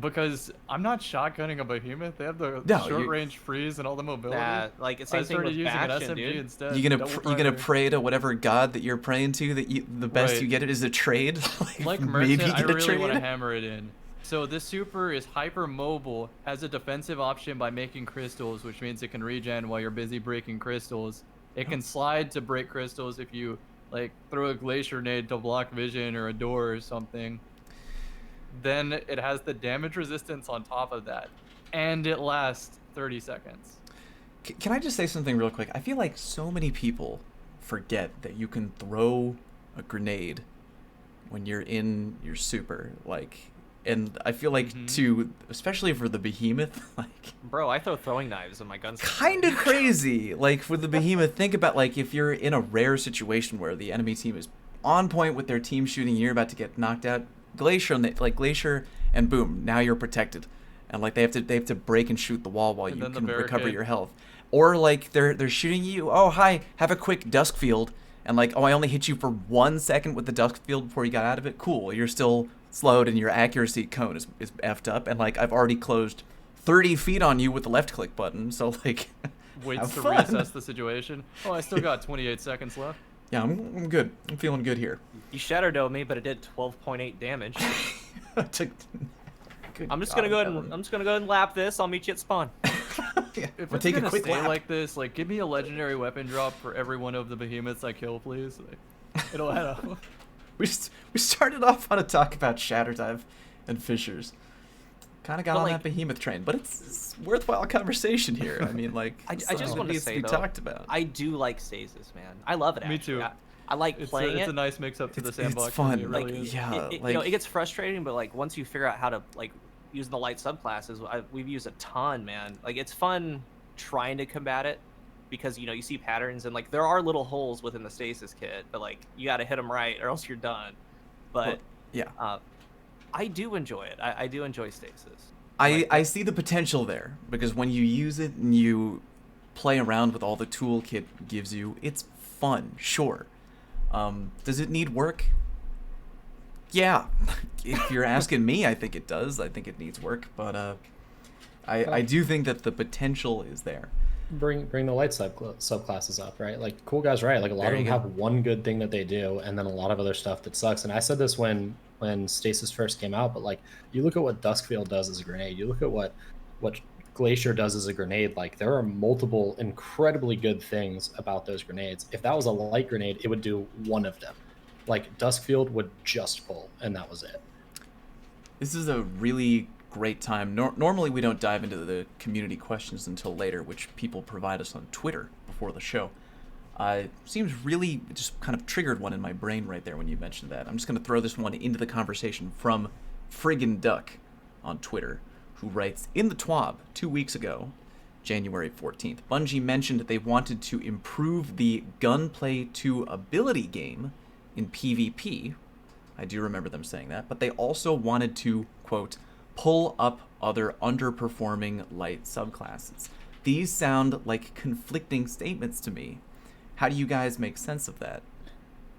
because I'm not shotgunning a behemoth. They have the short range freeze and all the mobility. Like it's I same thing started with using an Bastion, SMG dude. instead. You gonna pray to whatever god that you're praying to that the best Right. you get it is a trade. Like maybe Merchant, I get a really trade. want to hammer it in. So this super is hyper mobile, has a defensive option by making crystals, which means it can regen while you're busy breaking crystals. It can slide to break crystals if you like throw a glacier nade to block vision or a door or something. Then it has the damage resistance on top of that, and it lasts 30 seconds. Can I just say something real quick? I feel like so many people forget that you can throw a grenade when you're in your super, like, and I feel like especially for the behemoth, like, Bro, I throw throwing knives in my guns. kind of crazy. Like for the behemoth, think about like if you're in a rare situation where the enemy team is on point with their team shooting, and you're about to get knocked out. Glacier and boom, now you're protected, and like they have to break and shoot the wall while you can recover your health. Or like they're shooting you. Oh hi, have a quick dusk field, and like I only hit you for 1 second with the dusk field before you got out of it. Cool, you're still slowed and your accuracy cone is effed up, and like I've already closed 30 feet on you with the left click button. So like, Waits to fun. reassess the situation. Oh, I still got 28 seconds left. Yeah, I'm good. I'm feeling good here. You shadowed me, but it did 12.8 damage. Good I'm just gonna go ahead and lap this. I'll meet you at spawn. If we'll it's take a gonna quick stay lap. like this, like give me a legendary weapon drop for every one of the behemoths I kill, please. Like, it'll add up. We started off on a talk about Shatter Dive and Fissures. Kind of got on that Behemoth train, but it's worthwhile conversation here. I mean, like, I just want to say, be though, talked about. I do like Stasis, man. I love it, actually. Me too. I like playing it. It's a nice mix-up to the sandbox. It's fun. It really is. Yeah, you know, it gets frustrating, but like once you figure out how to like use the light subclasses, we've used a ton, man. Like it's fun trying to combat it because you see patterns and like there are little holes within the Stasis kit, but like you got to hit them right or else you're done. But I do enjoy it. I do enjoy Stasis. I see the potential there because when you use it and you play around with all the toolkit gives you, it's fun, sure. Does it need work? Yeah. If you're asking me, I think it does. I think it needs work, but I do think that the potential is there. Bring the light subclasses up, right? Like, cool guy's right. Like, a lot of them have one good thing that they do, and then a lot of other stuff that sucks. And I said this when Stasis first came out, but like, you look at what Duskfield does as a grenade. You look at what Glacier does as a grenade. Like, there are multiple incredibly good things about those grenades. If that was a light grenade, it would do one of them. Like, Duskfield would just pull, and that was it. This is a really great time. Normally we don't dive into the community questions until later, which people provide us on Twitter before the show. Seems really just kind of triggered one in my brain right there when you mentioned that. I'm just going to throw this one into the conversation from Friggin' Duck on Twitter, who writes, in the TWAB 2 weeks ago, January 14th, Bungie mentioned that they wanted to improve the Gunplay 2 ability game in PvP. I do remember them saying that, but they also wanted to, quote, pull up other underperforming light subclasses. These sound like conflicting statements to me. How do you guys make sense of that?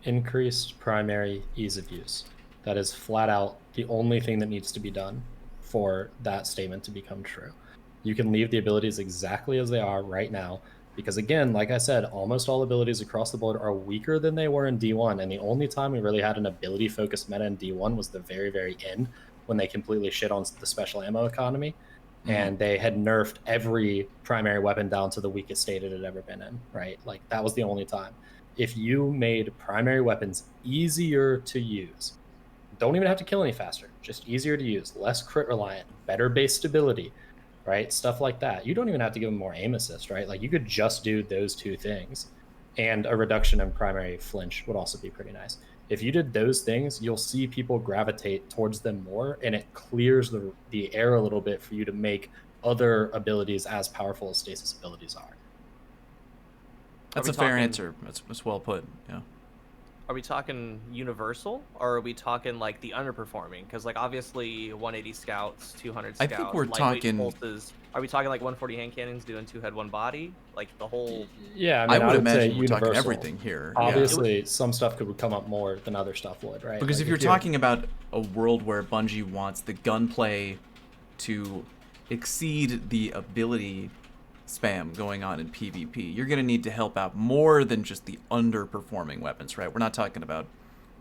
Increased primary ease of use. That is flat out the only thing that needs to be done for that statement to become true. You can leave the abilities exactly as they are right now, because again, like I said, almost all abilities across the board are weaker than they were in D1, and the only time we really had an ability-focused meta in D1 was the very, very end, when they completely shit on the special ammo economy, and they had nerfed every primary weapon down to the weakest state it had ever been in, right? Like, that was the only time. If you made primary weapons easier to use, don't even have to kill any faster, just easier to use, less crit reliant, better base stability, right? Stuff like that. You don't even have to give them more aim assist, right? Like, you could just do those two things, and a reduction in primary flinch would also be pretty nice. If you did those things, you'll see people gravitate towards them more, and it clears the air a little bit for you to make other abilities as powerful as Stasis abilities are. That's a fair answer. That's well put. Yeah. Are we talking universal, or are we talking like the underperforming? Because like obviously 180 scouts, 200 scouts. I think we're talking pulses. Are we talking like 140 hand cannons doing 2 head 1 body, like the whole? Yeah, I would imagine say we're talking universal. everything here. Obviously, some stuff could come up more than other stuff would, right? Because like if you're talking about a world where Bungie wants the gunplay to exceed the ability spam going on in PvP, you're going to need to help out more than just the underperforming weapons, right? We're not talking about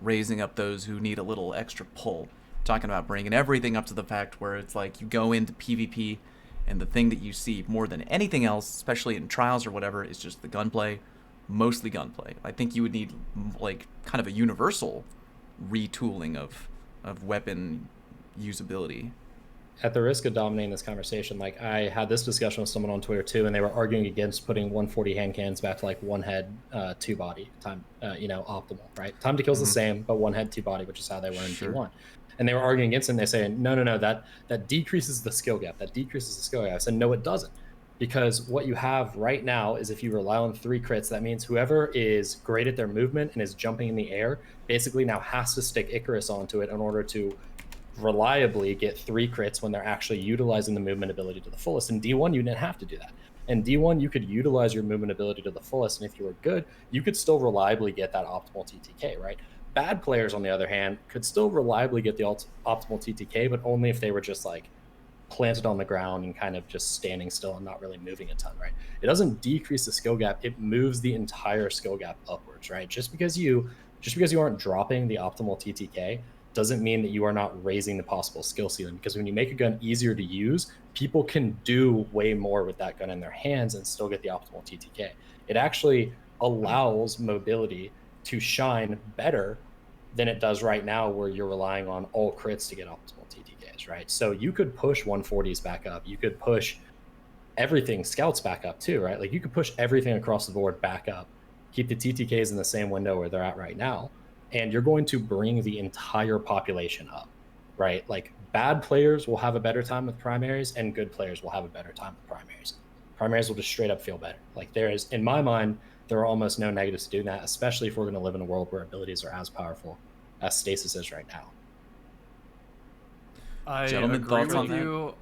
raising up those who need a little extra pull. We're talking about bringing everything up to the fact where it's like you go into PvP and the thing that you see more than anything else, especially in trials or whatever, is just the gunplay, mostly gunplay. I think you would need like kind of a universal retooling of weapon usability. At the risk of dominating this conversation, like, I had this discussion with someone on Twitter too, and they were arguing against putting 140 hand cannons back to like 1 head, 2 body time, optimal, right? Time to kill is the same, but 1 head, 2 body, which is how they were in D1. And they were arguing against it, and they say, no, that decreases the skill gap. That decreases the skill gap. I said, no, it doesn't. Because what you have right now is if you rely on 3 crits, that means whoever is great at their movement and is jumping in the air basically now has to stick Icarus onto it in order to reliably get 3 crits when they're actually utilizing the movement ability to the fullest. In D1, you didn't have to do that. In D1, you could utilize your movement ability to the fullest, and if you were good, you could still reliably get that optimal TTK, right? Bad players, on the other hand, could still reliably get the optimal TTK, but only if they were just like planted on the ground and kind of just standing still and not really moving a ton, right? It doesn't decrease the skill gap, it moves the entire skill gap upwards, right? Just because you aren't dropping the optimal TTK doesn't mean that you are not raising the possible skill ceiling, because when you make a gun easier to use, people can do way more with that gun in their hands and still get the optimal TTK. It actually allows mobility to shine better than it does right now, where you're relying on all crits to get optimal TTKs, right? So you could push 140s back up. You could push everything, scouts back up too, right? Like you could push everything across the board back up, keep the TTKs in the same window where they're at right now, and you're going to bring the entire population up, right? Like bad players will have a better time with primaries and good players will have a better time with primaries. Primaries will just straight up feel better. Like there is, in my mind, there are almost no negatives to doing that, especially if we're going to live in a world where abilities are as powerful as Stasis is right now. I Gentlemen, agree thoughts with on you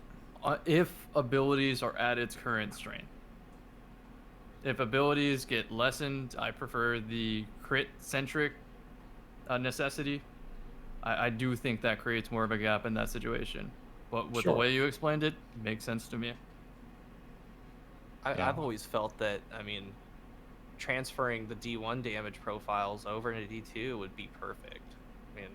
if abilities are at its current strength. If abilities get lessened, I prefer the crit-centric necessity. I do think that creates more of a gap in that situation. But with the way you explained it, makes sense to me. I've always felt that, I mean, transferring the D1 damage profiles over into D2 would be perfect. I mean,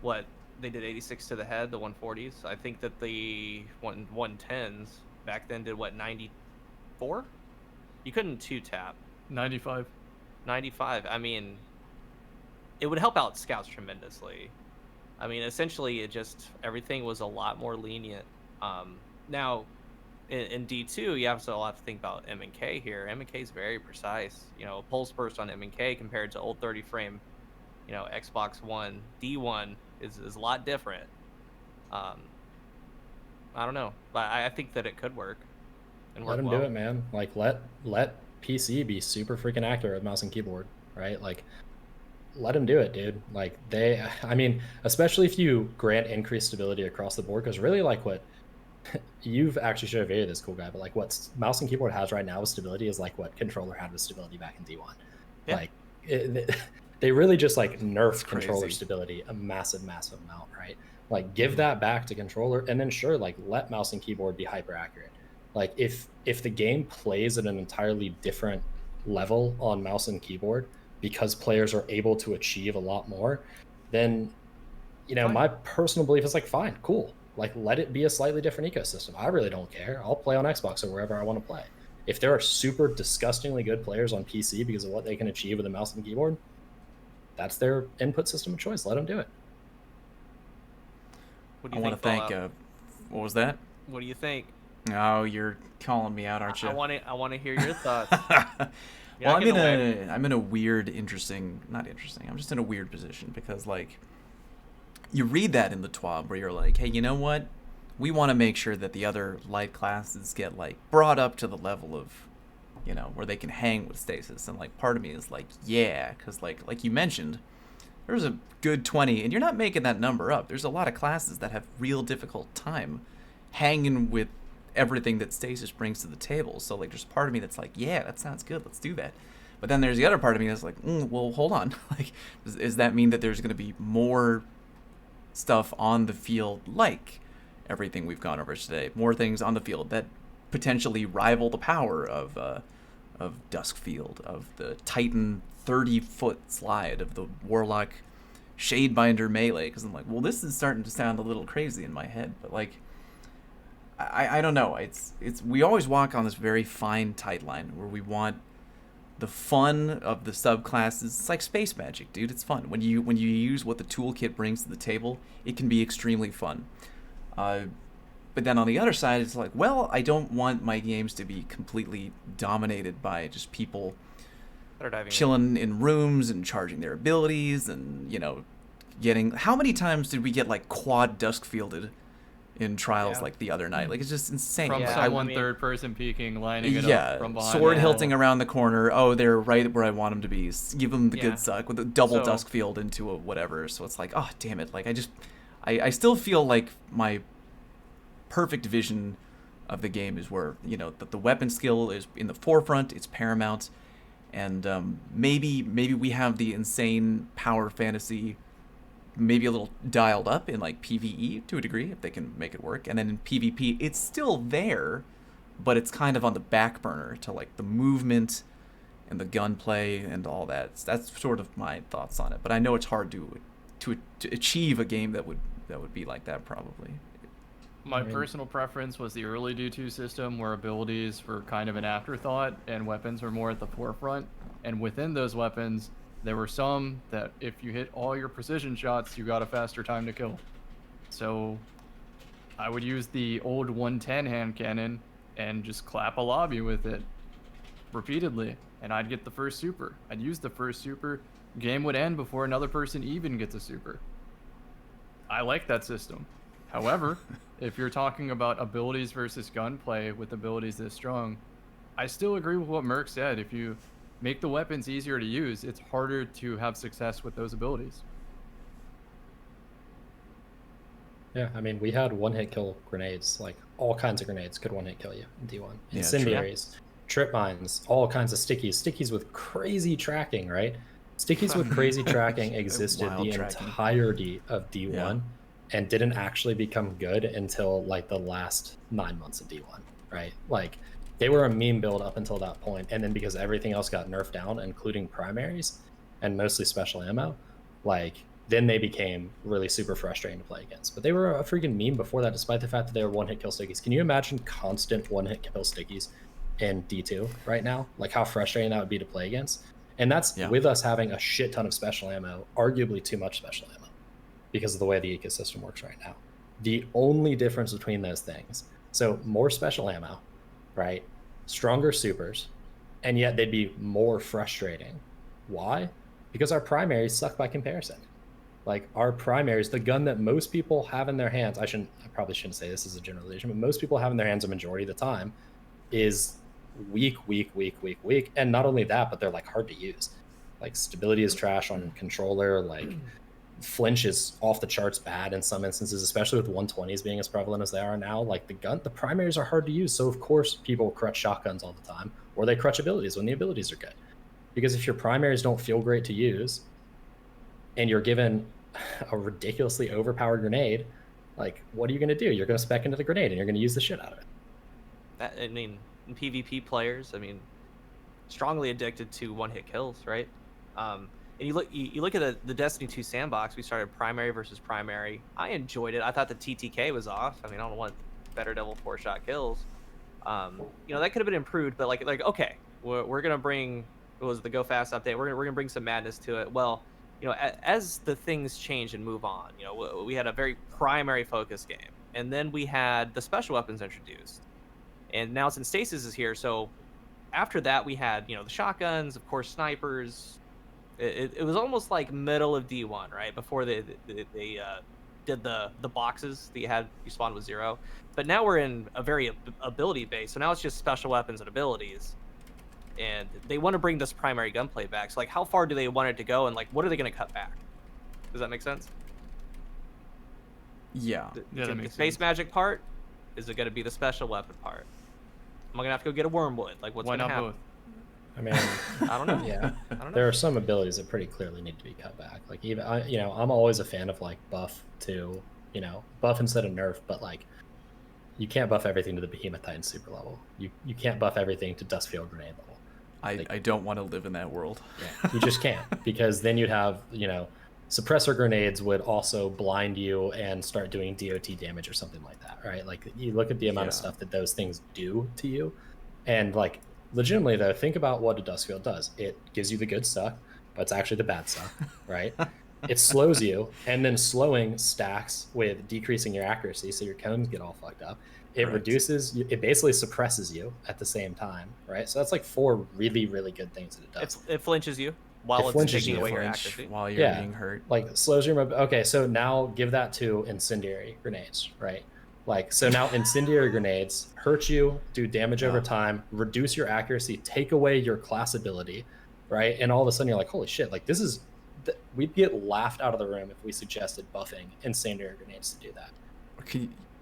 what, they did 86 to the head, the 140s? I think that the 110s back then did, what, 94? You couldn't 2-tap. 95. 95. I mean, it would help out scouts tremendously. I mean, essentially, it just, everything was a lot more lenient. Now, in D2, you have a lot to think about M and K here. M and K is very precise. You know, pulse burst on M and K compared to old 30 frame, you know, Xbox One. D1 is a lot different. I don't know, but I think that it could work. And let them do it, man. Like let PC be super freaking accurate with mouse and keyboard, right? Like let them do it, dude. Like I mean, especially if you grant increased stability across the board, because really like what you've actually showed a video of this cool guy, but like what mouse and keyboard has right now with stability is like what controller had with stability back in D1. Yeah. Like they really just like nerfed controller stability a massive amount, right? Like give that back to controller, and then sure, like let mouse and keyboard be hyper accurate. Like if the game plays at an entirely different level on mouse and keyboard because players are able to achieve a lot more, then, you know, my personal belief is like, fine, cool. Like let it be a slightly different ecosystem. I really don't care. I'll play on Xbox or wherever I want to play. If there are super disgustingly good players on PC because of what they can achieve with a mouse and keyboard, that's their input system of choice. Let them do it. What do you think, Fallout? What was that? What do you think? Oh, you're calling me out, aren't you? I want to hear your thoughts. Well, I'm in a weird, I'm just in a weird position because, like, you read that in the TWAB where you're like, hey, you know what? We want to make sure that the other light classes get, like, brought up to the level of, you know, where they can hang with Stasis. And, like, part of me is like, yeah, because, like you mentioned, there's a good 20, and you're not making that number up. There's a lot of classes that have real difficult time hanging with everything that Stasis brings to the table. So like there's part of me that's like, yeah, that sounds good, let's do that. But then there's the other part of me that's like, well, hold on. Like, does that mean that there's going to be more stuff on the field, like everything we've gone over today, more things on the field that potentially rival the power of Duskfield, of the Titan 30-foot slide, of the Warlock Shadebinder melee? Because I'm like, well, this is starting to sound a little crazy in my head, but like, I don't know. It's we always walk on this very fine tight line where we want the fun of the subclasses. It's like space magic, dude. It's fun when you use what the toolkit brings to the table. It can be extremely fun. But then on the other side, it's like, well, I don't want my games to be completely dominated by just people chilling in rooms and charging their abilities and, you know, getting. How many times did we get like quad Duskfielded in trials like the other night? Like, it's just insane. From someone third person peeking, lining it up from behind. Sword hilting around the corner. Oh, they're right where I want them to be. Give them the good suck with a double Duskfield into a whatever. So it's like, oh, damn it. Like, I still feel like my perfect vision of the game is where, you know, the weapon skill is in the forefront. It's paramount. And maybe we have the insane power fantasy maybe a little dialed up in like PvE to a degree, if they can make it work. And then in PvP, it's still there, but it's kind of on the back burner to like the movement and the gunplay and all that. That's sort of my thoughts on it. But I know it's hard to to achieve a game that would be like that probably. My personal preference was the early D2 system, where abilities were kind of an afterthought and weapons were more at the forefront. And within those weapons, there were some that if you hit all your precision shots, you got a faster time to kill. So I would use the old 110 hand cannon and just clap a lobby with it repeatedly, and I'd get the first super. I'd use the first super. Game would end before another person even gets a super. I like that system. However, if you're talking about abilities versus gunplay with abilities this strong, I still agree with what Merc said. If you make the weapons easier to use, it's harder to have success with those abilities. Yeah, I mean, we had one-hit kill grenades, like all kinds of grenades could one-hit kill you in D1. Incendiaries, trip mines, all kinds of stickies with crazy tracking, right? Stickies with crazy tracking existed the entirety of D1 and didn't actually become good until like the last 9 months of D1, right? Like they were a meme build up until that point, and then because everything else got nerfed down, including primaries and mostly special ammo, like then they became really super frustrating to play against. But they were a freaking meme before that, despite the fact that they were one-hit kill stickies. Can you imagine constant one-hit kill stickies in D2 right now? Like how frustrating that would be to play against. And that's with us having a shit ton of special ammo, arguably too much special ammo, because of the way the ecosystem works right now. The only difference between those things, so more special ammo, right? Stronger supers, and yet they'd be more frustrating. Why? Because our primaries suck by comparison. Like our primaries, the gun that most people have in their hands, I probably shouldn't say this as a generalization, but most people have in their hands a majority of the time is weak. And not only that, but they're like hard to use. Like stability is trash on controller, like flinch is off the charts bad in some instances, especially with 120s being as prevalent as they are now. Like the primaries are hard to use. So of course people crutch shotguns all the time, or they crutch abilities when the abilities are good. Because if your primaries don't feel great to use and you're given a ridiculously overpowered grenade, like what are you going to do? You're going to spec into the grenade and you're going to use the shit out of it. I mean, PvP players, I mean, strongly addicted to one-hit kills, right? And you look at the Destiny 2 sandbox. We started primary versus primary. I enjoyed it. I thought the TTK was off. I mean, I don't want better double 4-shot kills. You know, that could have been improved, but like okay, we're gonna bring, it was the Go Fast update. We're gonna bring some madness to it. Well, you know, as the things change and move on, you know, we had a very primary focus game, and then we had the special weapons introduced, and now since Stasis is here, so after that we had, you know, the shotguns, of course, snipers. It was almost like middle of D1, right? Before they did the boxes that you spawned with 0. But now we're in a very ability based, so now it's just special weapons and abilities. And they want to bring this primary gunplay back. So like, how far do they want it to go, and like, what are they going to cut back? Does that make sense? Yeah. The space magic part, is it going to be the special weapon part? Am I going to have to go get a wormwood? Like, what's going to happen? Both? I mean, I don't know. Yeah, I don't know. There are some abilities that pretty clearly need to be cut back. Like even you know, I'm always a fan of like buff to, you know, buff instead of nerf, but like you can't buff everything to the Behemoth Titan super level. You can't buff everything to Dustfield Grenade level. I don't want to live in that world. Yeah, you just can't, because then you'd have, you know, suppressor grenades would also blind you and start doing DOT damage or something like that, right? Like you look at the amount of stuff that those things do to you, and like legitimately though, think about what a Dustfield does. It gives you the good stuff, but it's actually the bad stuff, right? It slows you, and then slowing stacks with decreasing your accuracy, so your cones get all fucked up. It reduces, it basically suppresses you at the same time, right? So that's like 4 really, really good things that it does. It flinches you while it's taking away your accuracy. While you're being hurt. Like slows your okay, so now give that to incendiary grenades, right? Like, so now incendiary grenades hurt you, do damage over time, reduce your accuracy, take away your class ability, right? And all of a sudden you're like, holy shit, like this is, we'd get laughed out of the room if we suggested buffing incendiary grenades to do that.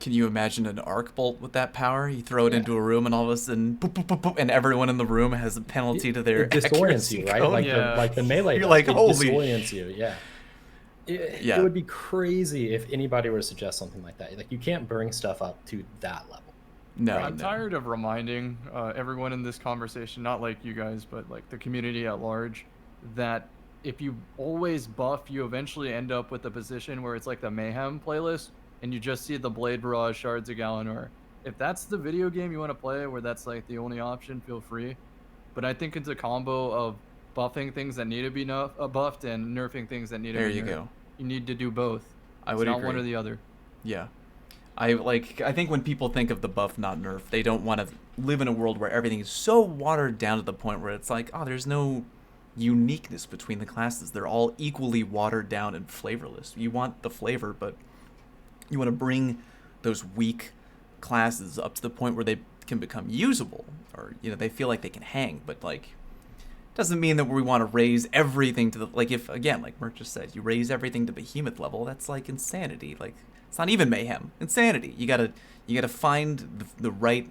Can you imagine an arc bolt with that power? You throw it into a room, and all of a sudden, boop, boop, boop, boop, and everyone in the room has a penalty to their accuracy. You, right? Code. Like the melee. You're like, holy. Disorients you. Yeah. It would be crazy if anybody were to suggest something like that. Like you can't bring stuff up to that level. No, I'm tired of reminding everyone in this conversation, not like you guys, but like the community at large, that if you always buff, you eventually end up with a position where it's like the Mayhem playlist, and you just see the Blade Barrage Shards of Galanor. If that's the video game you want to play, where that's like the only option, feel free. But I think it's a combo of buffing things that need to be buffed and nerfing things that need to be nerfed. There you go. You need to do both. I would agree. It's not one or the other. Yeah. I think when people think of the buff, not nerf, they don't want to live in a world where everything is so watered down to the point where it's like, oh, there's no uniqueness between the classes. They're all equally watered down and flavorless. You want the flavor, but you want to bring those weak classes up to the point where they can become usable, or they feel like they can hang. But like, doesn't mean that we want to raise everything to the, like, if again, like Merc just said, you raise everything to Behemoth level, that's like insanity. Like, it's not even Mayhem. Insanity. You gotta find the right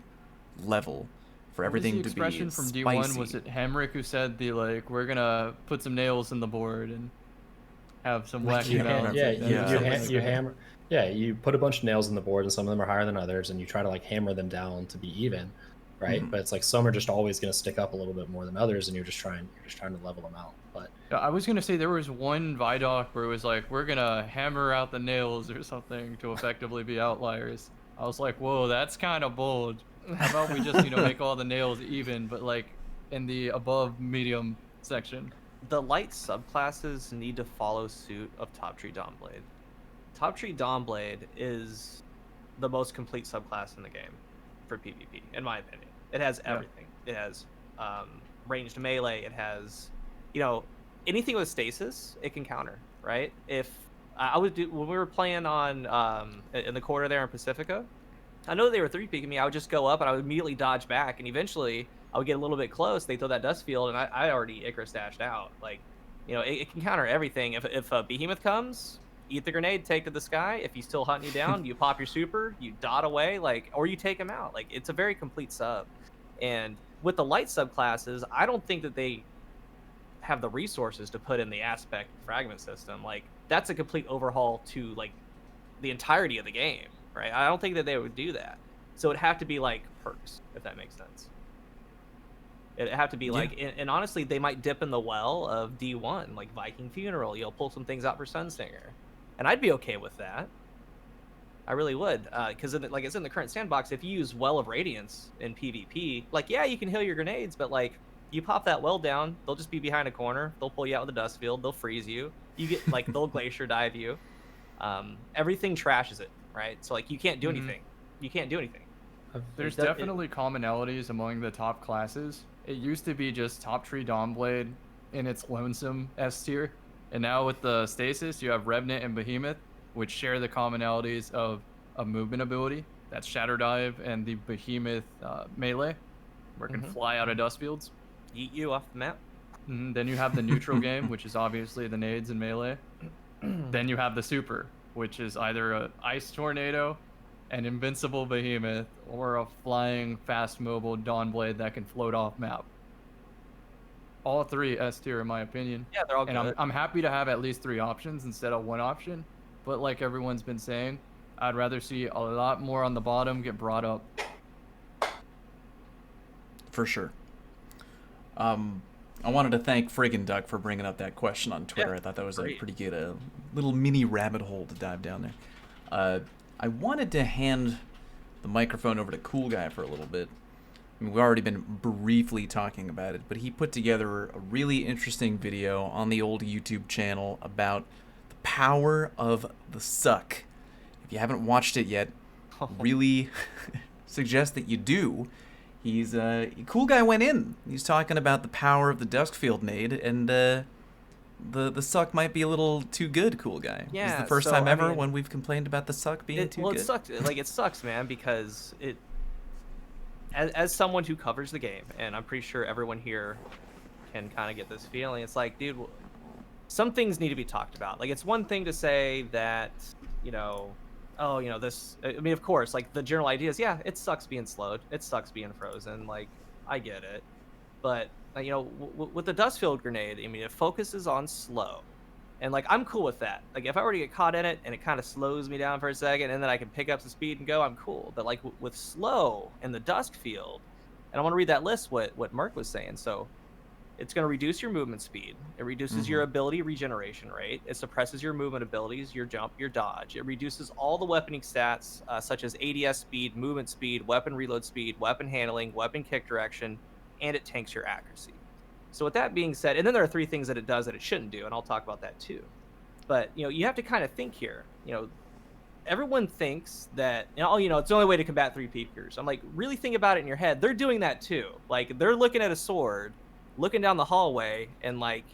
level for everything to be spicy. Expression from D1, was it Hemrick who said we're gonna put some nails in the board and have some wacky balance? You hammer. Yeah, you put a bunch of nails in the board, and some of them are higher than others, and you try to like hammer them down to be even, right? Mm-hmm. But it's like some are just always going to stick up a little bit more than others, and you're just trying to level them out. But I was going to say there was one Vidoc where it was like, we're gonna hammer out the nails or something to effectively be outliers. I was like, whoa, that's kind of bold. How about we just make all the nails even, but like in the above medium section? The light subclasses need to follow suit of Top Tree Dawnblade. Top Tree Dawnblade is the most complete subclass in the game for PvP, in my opinion. It has everything. Yeah. It has ranged melee. It has, anything with stasis, it can counter, right? If I would do, when we were playing on in the corner there in Pacifica, I know they were 3-peeking me. I would just go up and I would immediately dodge back, and eventually I would get a little bit close. They throw that dust field, and I already Icarus dashed out. Like, it can counter everything. If a Behemoth comes, eat the grenade, take to the sky. If he's still hunting you down, you pop your super, you dot away, or you take him out. Like, it's a very complete sub. And with the light subclasses, I don't think that they have the resources to put in the aspect fragment system. Like, that's a complete overhaul to like the entirety of the game, right? I don't think that they would do that. So it'd have to be like perks, if that makes sense. It'd have to be like, and honestly, they might dip in the well of D1, like Viking Funeral. You'll pull some things out for Sunsinger. And I'd be okay with that. I really would, because like it's in the current sandbox. If you use Well of Radiance in PvP, like, yeah, you can heal your grenades, but like you pop that well down, they'll just be behind a corner. They'll pull you out with a dust field. They'll freeze you. You get like they'll glacier dive you. Everything trashes it, right? So like you can't do anything. You can't do anything. There's definitely commonalities among the top classes. It used to be just Top Tree Dawnblade in its lonesome S tier. And now with the Stasis, you have Revenant and Behemoth, which share the commonalities of a movement ability. That's Shatter Dive and the Behemoth melee, where it can fly out of dust fields. Eat you off the map. Then you have the neutral game, which is obviously the nades and melee. Then you have the super, which is either a Ice Tornado, an invincible Behemoth, or a flying, fast, mobile Dawnblade that can float off map. All three S tier, in my opinion. Yeah, they're all good. And I'm happy to have at least 3 options instead of 1 option. But like everyone's been saying, I'd rather see a lot more on the bottom get brought up. For sure. I wanted to thank Friggin' Duck for bringing up that question on Twitter. Yeah, I thought that was a pretty good little mini rabbit hole to dive down there. I wanted to hand the microphone over to Cool Guy for a little bit. I mean, we've already been briefly talking about it, but he put together a really interesting video on the old YouTube channel about the power of the SUCC. If you haven't watched it yet, really suggest that you do. He's Cool Guy went in. He's talking about the power of the Duskfield nade, and the SUCC might be a little too good, Cool Guy. Yeah, it's the first time ever when we've complained about the SUCC being too good. Well, it sucks, man, because it. As someone who covers the game, and I'm pretty sure everyone here can kind of get this feeling, it's like, dude, some things need to be talked about. Like, it's one thing to say that, this, I mean, of course, like, the general idea is, yeah, it sucks being slowed. It sucks being frozen. Like, I get it. But, with the Dustfield grenade, I mean, it focuses on slow. And, like, I'm cool with that. Like, if I were to get caught in it and it kind of slows me down for a second and then I can pick up some speed and go, I'm cool. But, like, with slow and the dusk field, and I want to read that list, what Merc was saying. So, It's going to reduce your movement speed. It reduces your ability regeneration rate. It suppresses your movement abilities, your jump, your dodge. It reduces all the weaponing stats, such as ADS speed, movement speed, weapon reload speed, weapon handling, weapon kick direction, and it tanks your accuracy. So with that being said, and then there are 3 things that it does that it shouldn't do, and I'll talk about that too. But, you have to kind of think here. Everyone thinks that, it's the only way to combat 3 peekers. I'm like, really think about it in your head. They're doing that too. Like, they're looking at a sword, looking down the hallway, and like,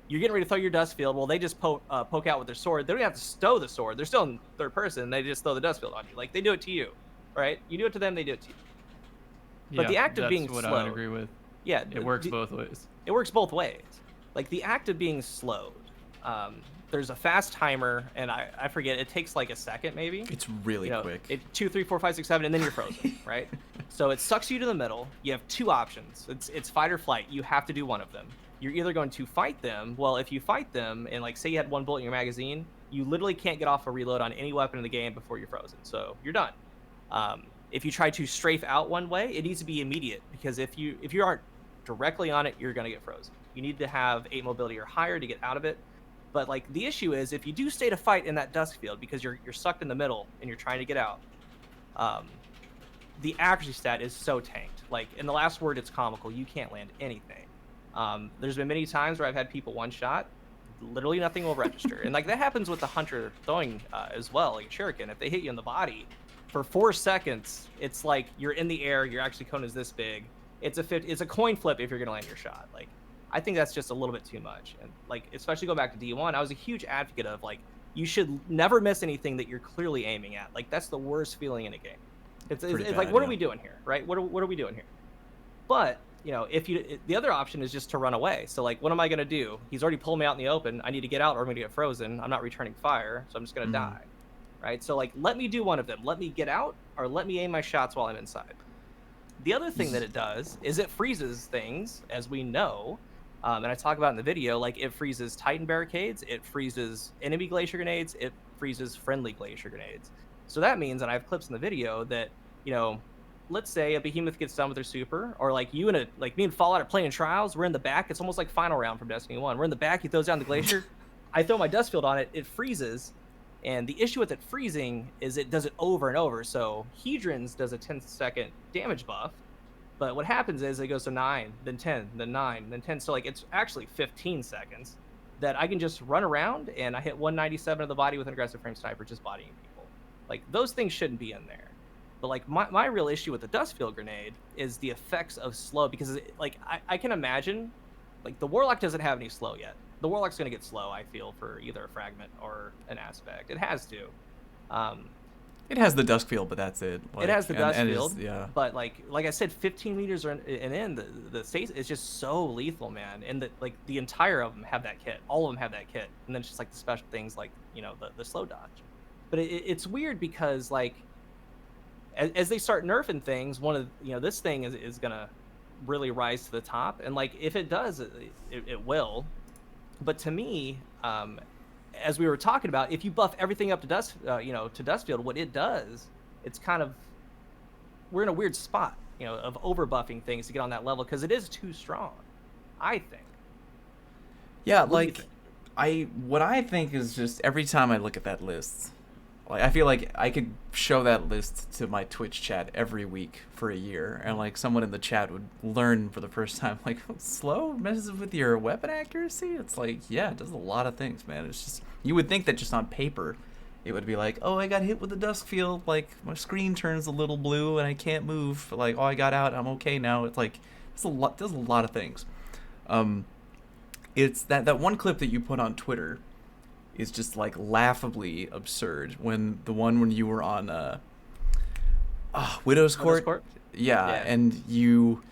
you're getting ready to throw your dust field. Well, they just poke out with their sword. They don't have to stow the sword. They're still in third person. They just throw the dust field on you. Like, they do it to you, right? You do it to them, they do it to you. But the act of being slow. That's what I would agree with. Yeah. It works both ways. It works both ways. Like, the act of being slowed. There's a fast timer, and I forget, it takes like a second maybe. It's really quick. 2, 3, 4, 5, 6, 7, and then you're frozen, right? So it sucks you to the middle. You have 2 options. It's fight or flight. You have to do one of them. You're either going to fight them. Well, if you fight them, and like say you had 1 bullet in your magazine, you literally can't get off a reload on any weapon in the game before you're frozen. So you're done. If you try to strafe out one way, it needs to be immediate, because if you aren't directly on it, you're going to get frozen. You need to have 8 mobility or higher to get out of it. But like, the issue is, if you do stay to fight in that dust field because you're sucked in the middle and you're trying to get out, the accuracy stat is so tanked. Like, in the last word, it's comical. You can't land anything. There's been many times where I've had people one-shot, literally nothing will register. And like, that happens with the hunter throwing as well, like a shuriken. If they hit you in the body for 4 seconds, it's like you're in the air, your accuracy cone is this big. It's a coin flip if you're gonna land your shot. Like, I think that's just a little bit too much. And like, especially go back to D1, I was a huge advocate of like, you should never miss anything that you're clearly aiming at. Like, that's the worst feeling in a game. It's bad, like, what are we doing here, right? What are we doing here? But the other option is just to run away. So like, what am I gonna do? He's already pulled me out in the open. I need to get out or I'm gonna get frozen. I'm not returning fire, so I'm just gonna die, right? So like, let me do one of them. Let me get out, or let me aim my shots while I'm inside. The other thing that it does is it freezes things, as we know. And I talk about in the video, like, it freezes Titan barricades, it freezes enemy glacier grenades, it freezes friendly glacier grenades. So that means, and I have clips in the video, that, let's say a Behemoth gets done with their super, or like me and Fallout are playing Trials, we're in the back, it's almost like Final Round from Destiny 1. We're in the back, he throws down the glacier, I throw my dust field on it, it freezes, and the issue with it freezing is it does it over and over. So Hedron's does a 10-second damage buff, but what happens is it goes to 9, then 10, then 9, then 10. So like, it's actually 15 seconds that I can just run around and I hit 197 of the body with an aggressive frame sniper, just bodying people. Like, those things shouldn't be in there. But like, my real issue with the dust field grenade is the effects of slow, because like, I can imagine, like, the Warlock doesn't have any slow yet. The Warlock's going to get slow, I feel, for either a fragment or an aspect. It has to. It has the dust field, but that's it. Like, it has the dust field, yeah. But like I said, 15 meters and in the Stasis is just so lethal, man. And the entire of them have that kit. All of them have that kit. And then it's just like the special things, like the slow dodge. But it's weird because like, as they start nerfing things, one of this thing is gonna really rise to the top. And like, if it does, it will. But to me, as we were talking about, if you buff everything up to dust, to Dustfield, what it does, it's kind of, we're in a weird spot, of over buffing things to get on that level, because it is too strong, I think. Yeah, like, what I think is just every time I look at that list, like, I feel like I could show that list to my Twitch chat every week for a year, and like, someone in the chat would learn for the first time, like, slow messes with your weapon accuracy. It's like, yeah, it does a lot of things, man. It's just, you would think that just on paper it would be like, oh, I got hit with the dusk field, like, my screen turns a little blue and I can't move, but like, oh, I got out, I'm okay now. It's like, does a lot of things. It's that one clip that you put on Twitter is just like laughably absurd, when you were on Widow's Court. Yeah, and you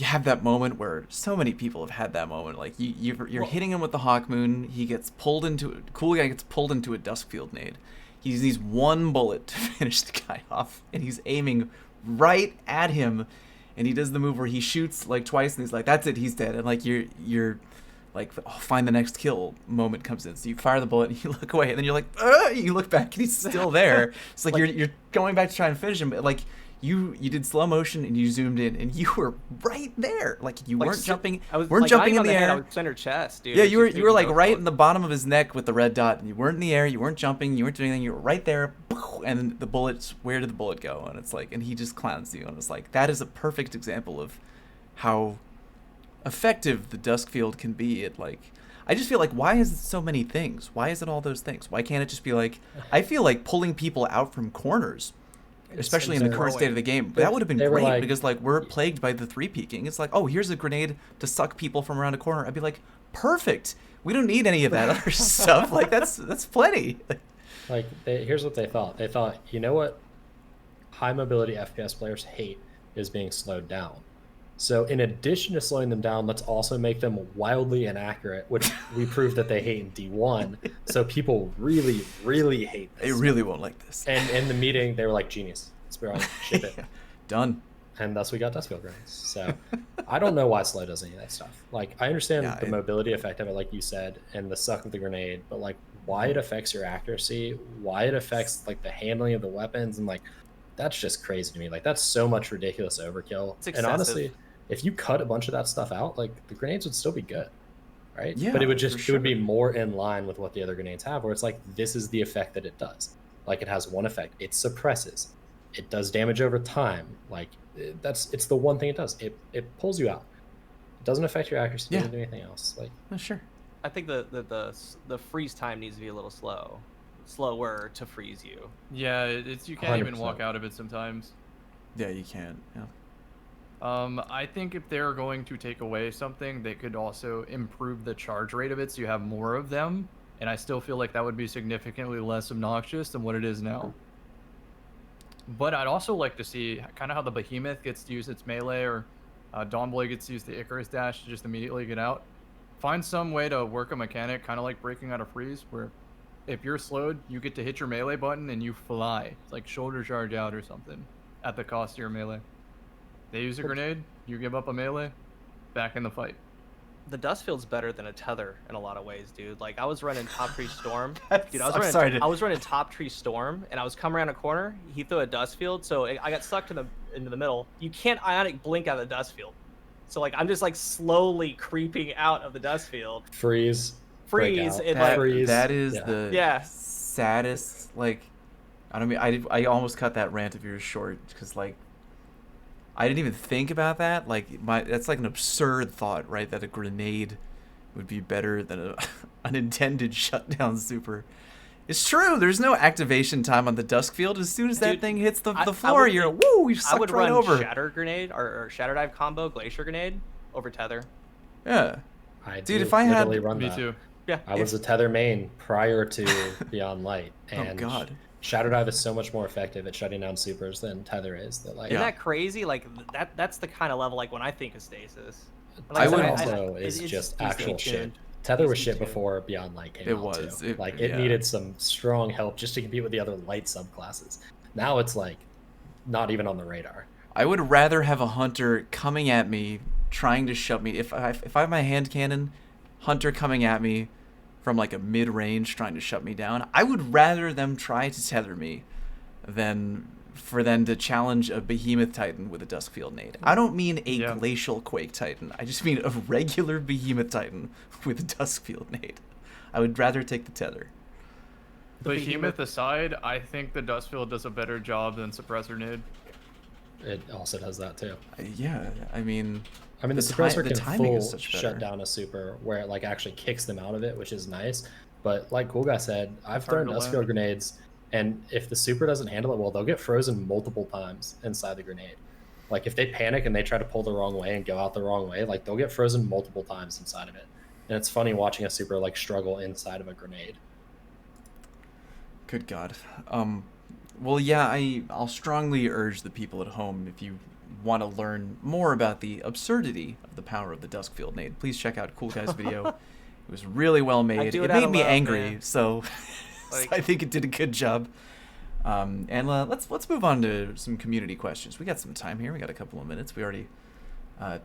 have that moment where so many people have had that moment. Like, you're hitting him with the Hawkmoon. He gets pulled into cool guy gets pulled into a duskfield nade. He needs one bullet to finish the guy off, and he's aiming right at him, and he does the move where he shoots like twice, and he's like, that's it, he's dead. And like, you're like, oh, find the next kill moment comes in. So you fire the bullet and you look away, and then you're like, you look back and he's still there. It's like, you're going back to try and finish him, but like, you did slow motion and you zoomed in and you were right there. Like you weren't jumping. I was weren't like, jumping in the air. air. I was center chest, dude. Yeah, you were like right in the bottom of his neck with the red dot, and you weren't in the air. You weren't jumping. You weren't doing anything. You were right there, and the bullets. Where did the bullet go? And it's like, and he just clowns you, and it's like that is a perfect example of how effective the Duskfield can be at like. I just feel like, why is it so many things? Why is it all those things? Why can't it just be like, I feel like pulling people out from corners, especially in the current state of the game. That would have been great like, because like we're plagued by the 3-peeking. It's like, oh, here's a grenade to suck people from around a corner. I'd be like, perfect. We don't need any of that other stuff. Like that's plenty. Like here's what they thought. They thought, you know what high mobility FPS players hate is being slowed down. So in addition to slowing them down, let's also make them wildly inaccurate, which we proved that they hate in D1. So people really, really hate this. They really won't like this. And in the meeting, they were like, genius. Let's ship it. Done. And thus we got Duskfield grenades. So I don't know why slow does any of that stuff. Like I understand the mobility effect of it, like you said, and the suck of the grenade, but like why it affects your accuracy, why it affects like the handling of the weapons, and like that's just crazy to me. Like that's so much ridiculous overkill. And honestly, if you cut a bunch of that stuff out, like the grenades would still be good, right? Yeah, but it would be more in line with what the other grenades have, where it's like this is the effect that it does. Like it has one effect, it suppresses, it does damage over time. Like it's the one thing it does. It pulls you out. It doesn't affect your accuracy. It doesn't do anything else. Like sure. I think the freeze time needs to be a little slower to freeze you. Yeah, you can't 100%. Even walk out of it sometimes. Yeah, you can't. Yeah. I think if they're going to take away something, they could also improve the charge rate of it so you have more of them. And I still feel like that would be significantly less obnoxious than what it is now. But I'd also like to see kind of how the Behemoth gets to use its melee, or Gunplay gets to use the Icarus dash to just immediately get out. Find some way to work a mechanic, kind of like breaking out of freeze, where if you're slowed, you get to hit your melee button and you fly. It's like shoulder charge out or something at the cost of your melee. They use a grenade, you give up a melee, back in the fight. The Dustfield's better than a tether in a lot of ways, dude. Like I was running Top Tree Storm. Dude, I was running Top Tree Storm, and I was coming around a corner. He threw a Dustfield, so I got sucked into the middle. You can't ionic blink out of the Dustfield. So like I'm just like slowly creeping out of the Dustfield. Freeze. And freeze. That is the saddest. Like I don't mean I almost cut that rant of yours short because like. I didn't even think about that. Like that's like an absurd thought, right? That a grenade would be better than an unintended shutdown super. It's true. There's no activation time on the Duskfield. As soon as that thing hits the floor, you're woo. You sucked right over. I would run Shatter Grenade or Shatter Dive combo, Glacier Grenade over Tether. Yeah, dude. If I had run me that. Too. Yeah, I was a Tether main prior to Beyond Light, and oh God. Shatter Dive is so much more effective at shutting down supers than Tether is. That like isn't that crazy? Like that's the kind of level like when I think of Stasis. Like, Tether also is just actual shit. Tether was shit before Beyond Light came out too. It needed some strong help just to compete with the other light subclasses. Now it's like not even on the radar. I would rather have a hunter coming at me, trying to shut me. If I have my hand cannon, hunter coming at me from like a mid-range trying to shut me down, I would rather them try to tether me than for them to challenge a Behemoth Titan with a Duskfield nade. I don't mean a Glacial Quake Titan. I just mean a regular Behemoth Titan with a Duskfield nade. I would rather take the tether. Behemoth aside, I think the Duskfield does a better job than Suppressor nade. It also does that too. Yeah, I mean the suppressor can full shut down a super where it like actually kicks them out of it, which is nice. But like Cool Guy said, I've thrown Duskfield grenades, and if the super doesn't handle it well, they'll get frozen multiple times inside the grenade. Like if they panic and they try to pull the wrong way and go out the wrong way, like they'll get frozen multiple times inside of it. And it's funny watching a super like struggle inside of a grenade. Good God. Well, yeah, I'll strongly urge the people at home, if you want to learn more about the absurdity of the power of the Duskfield nade, please check out Cool Guy's video. It was really well made. It made me angry, so like, I think it did a good job. And let's move on to some community questions. We got some time here. We got a couple of minutes. We already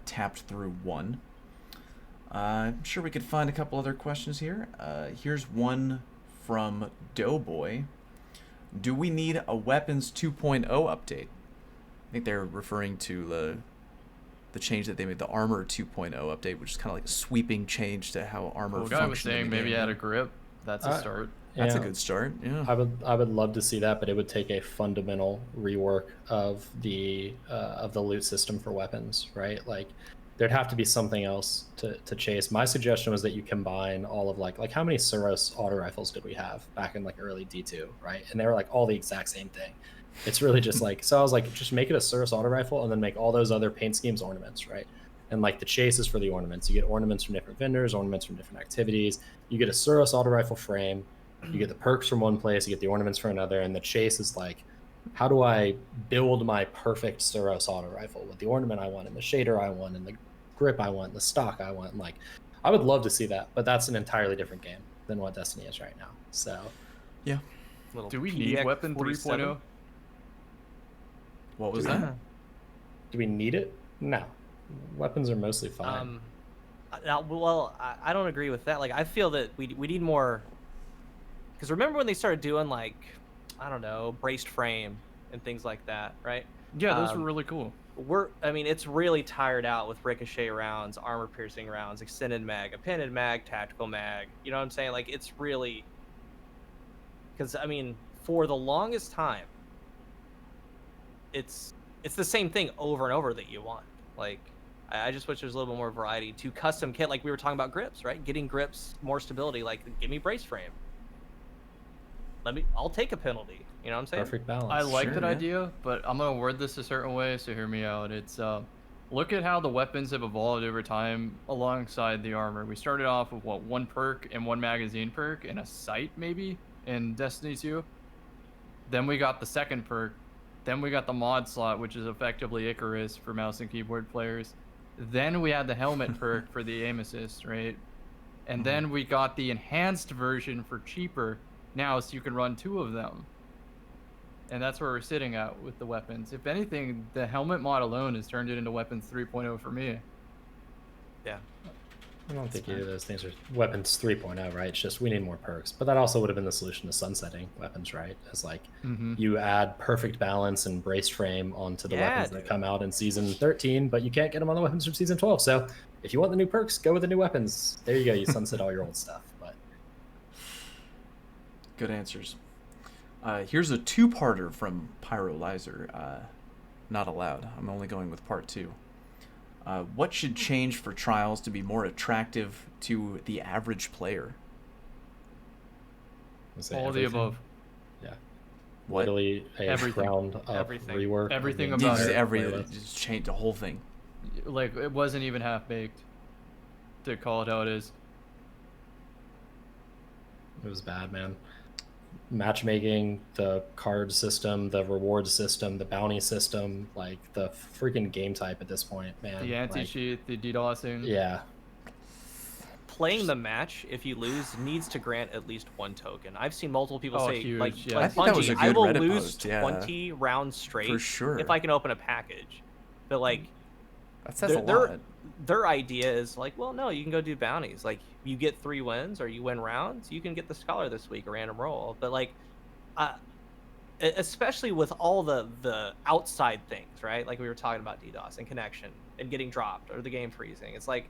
tapped through one. I'm sure we could find a couple other questions here. Here's one from Doughboy. Do we need a Weapons 2.0 update? I think they're referring to the change that they made, the Armor 2.0 update, which is kind of like a sweeping change to how Armor functions. Guy was saying maybe add a grip. That's a start. That's a good start. Yeah. I would love to see that, but it would take a fundamental rework of the loot system for weapons, right? Like there'd have to be something else to chase. My suggestion was that you combine all of like how many Suros auto rifles did we have back in like early D2, right? And they were like all the exact same thing. It's really just like, so I was like, just make it a Suros auto rifle and then make all those other paint schemes ornaments, right? And like the chase is for the ornaments. You get ornaments from different vendors, ornaments from different activities. You get a Suros auto rifle frame. You get the perks from one place, you get the ornaments from another, and the chase is like, how do I build my perfect Suros auto rifle with the ornament I want, and the shader I want, and the grip I want, and the stock I want? And like, I would love to see that, but that's an entirely different game than what Destiny is right now. So, yeah. Do we need Weapon 3.0? What was that? Do we need it? No. Weapons are mostly fine. Well, I don't agree with that. Like, I feel that we need more. Because remember when they started doing, like, I don't know, braced frame and things like that, right? Yeah, those were really cool. I mean, it's really tired out with ricochet rounds, armor-piercing rounds, extended mag, appended mag, tactical mag. You know what I'm saying? Like, it's really... Because, I mean, for the longest time, it's the same thing over and over that you want. Like, I just wish there's a little bit more variety to custom kit. Like we were talking about grips, right? Getting grips, more stability. Like, give me brace frame. I'll take a penalty. You know what I'm saying? Perfect balance. I like that idea, but I'm gonna word this a certain way, so hear me out. It's look at how the weapons have evolved over time alongside the armor. We started off with what, one perk and one magazine perk and a sight maybe in Destiny 2. Then we got the second perk. Then we got the mod slot, which is effectively Icarus for mouse and keyboard players. Then we had the helmet perk for the aim assist, right? And then we got the enhanced version for cheaper now, so you can run 2 of them. And that's where we're sitting at with the weapons. If anything, the helmet mod alone has turned it into Weapons 3.0 for me. Yeah. I don't think either of those things are weapons 3.0, right? It's just we need more perks. But that also would have been the solution to sunsetting weapons, right? As like you add perfect balance and brace frame onto the weapons that come out in season 13, but you can't get them on the weapons from season 12. So if you want the new perks, go with the new weapons. There you go. You sunset all your old stuff. But good answers. Here's a 2-parter from Pyrolyzer. Not allowed. I'm only going with part 2. What should change for Trials to be more attractive to the average player? All the above. Yeah. What? Literally a ground up rework. Everything about it. Just change the whole thing. Like, it wasn't even half-baked to call it how it is. It was bad, man. Matchmaking, the card system, the reward system, the bounty system, like the freaking game type at this point, man. The anti-cheat, the DDoSing. Yeah. Playing the match, if you lose, needs to grant at least 1 token. I've seen multiple people say, huge, like I think that was a Bungie, I good will Reddit lose post, yeah. 20 rounds straight For sure. if I can open a package. But like, that says a lot. Their idea is like, well, no, you can go do bounties. Like, you get 3 wins or you win rounds, you can get the Scholar this week, a random roll. But like, especially with all the outside things, right? Like we were talking about DDoS and connection and getting dropped or the game freezing. It's like,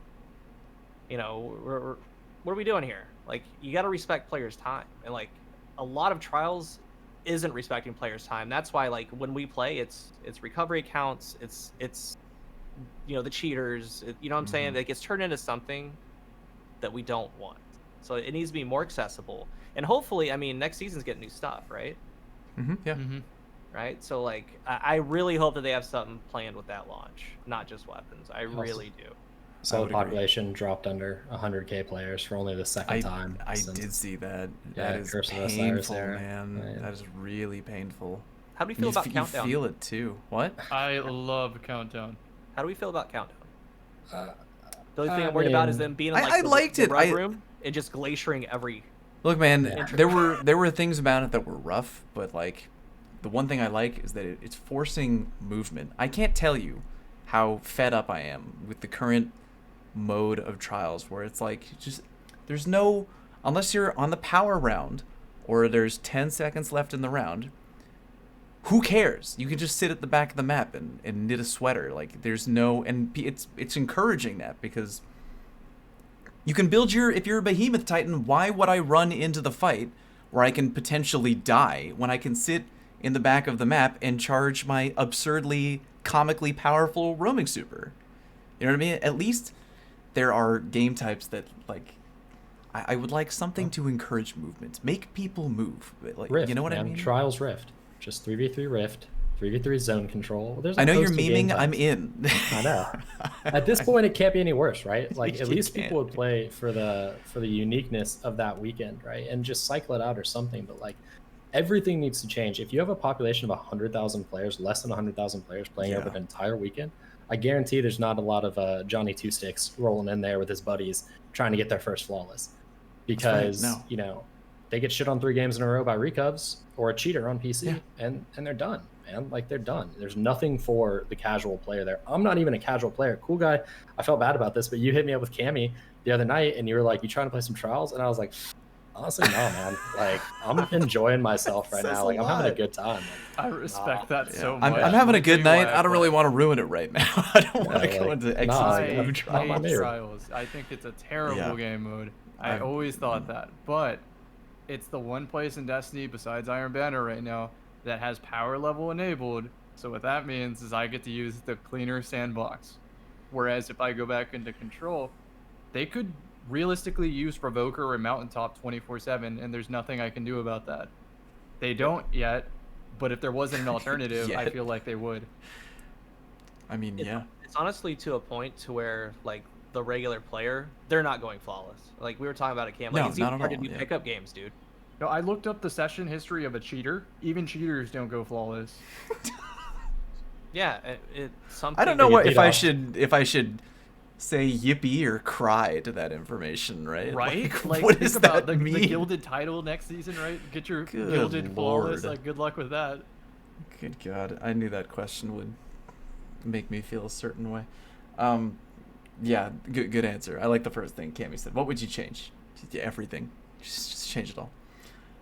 you know, what are we doing here? Like, you got to respect players' time. And like, a lot of Trials isn't respecting players' time. That's why, like, when we play, it's recovery counts, it's you know, the cheaters, you know what I'm saying? Like, it's turned into something that we don't want. So it needs to be more accessible. And hopefully, I mean, next season's getting new stuff, right? Yeah. Right? So, like, I really hope that they have something planned with that launch, not just weapons. I really do. So the population dropped under 100K players for only the second time. I did see that. Yeah, that is painful, man. Right. That is really painful. How do we feel about Countdown? You feel it, too. What? I love Countdown. How do we feel about Countdown? The only thing I'm worried about is them being in like the rug room and just glaciering every. Look, man, there were things about it that were rough, but like, the one thing I like is that it's forcing movement. I can't tell you how fed up I am with the current mode of Trials, where it's like, just there's no, unless you're on the power round or there's 10 seconds left in the round, who cares? You can just sit at the back of the map and knit a sweater. Like, there's no, and it's encouraging that, because you can build if you're a Behemoth Titan, why would I run into the fight where I can potentially die when I can sit in the back of the map and charge my absurdly, comically powerful roaming super? You know what I mean? At least there are game types that, like, I would like something to encourage movement. Make people move. Like, Rift, you know what man. I mean? Trials Rift. Just 3v3 Rift. 3v3 zone control. I know you're memeing. I'm in. I know. At this point, it can't be any worse, right? Like, at least can't. people would play for the uniqueness of that weekend, right? And just cycle it out or something. But like, everything needs to change. If you have a population of 100,000 players, less than 100,000 players playing over an entire weekend, I guarantee there's not a lot of Johnny Two Sticks rolling in there with his buddies trying to get their first flawless, because you know, they get shit on 3 games in a row by Recubs or a cheater on PC, and they're done, man. Like, they're done. There's nothing for the casual player there. I'm not even a casual player. Cool guy, I felt bad about this, but you hit me up with Cammy the other night, and you were like, "You trying to play some trials?" And I was like, honestly, no, man. Like, I'm enjoying myself right now. Like, I'm having a good time. Like, I respect that so much. I'm having a good night. I don't really want to ruin it right now. I don't want to go into I trials. hate trials. I think it's a terrible game mode. I always thought that, but it's the one place in Destiny besides Iron Banner right now that has power level enabled. So what that means is I get to use the cleaner sandbox. Whereas if I go back into Control, they could realistically use Provoker or Mountaintop 24/7, and there's nothing I can do about that. They don't yet, but if there wasn't an alternative, I feel like they would. I mean, it's honestly to a point to where, like, the regular player, they're not going flawless. Like we were talking about at Cam, like, it's even hard to do pickup games, dude. No, I looked up the session history of a cheater. Even cheaters don't go flawless. Yeah, something. I don't know if I should say yippee or cry to that information, right? Like what think does about that mean? The gilded title next season, right? Get your gilded flawless. Like, good luck with that. Good God, I knew that question would make me feel a certain way. Yeah, good answer. I like the first thing Cammy said. What would you change? Everything. Just change it all.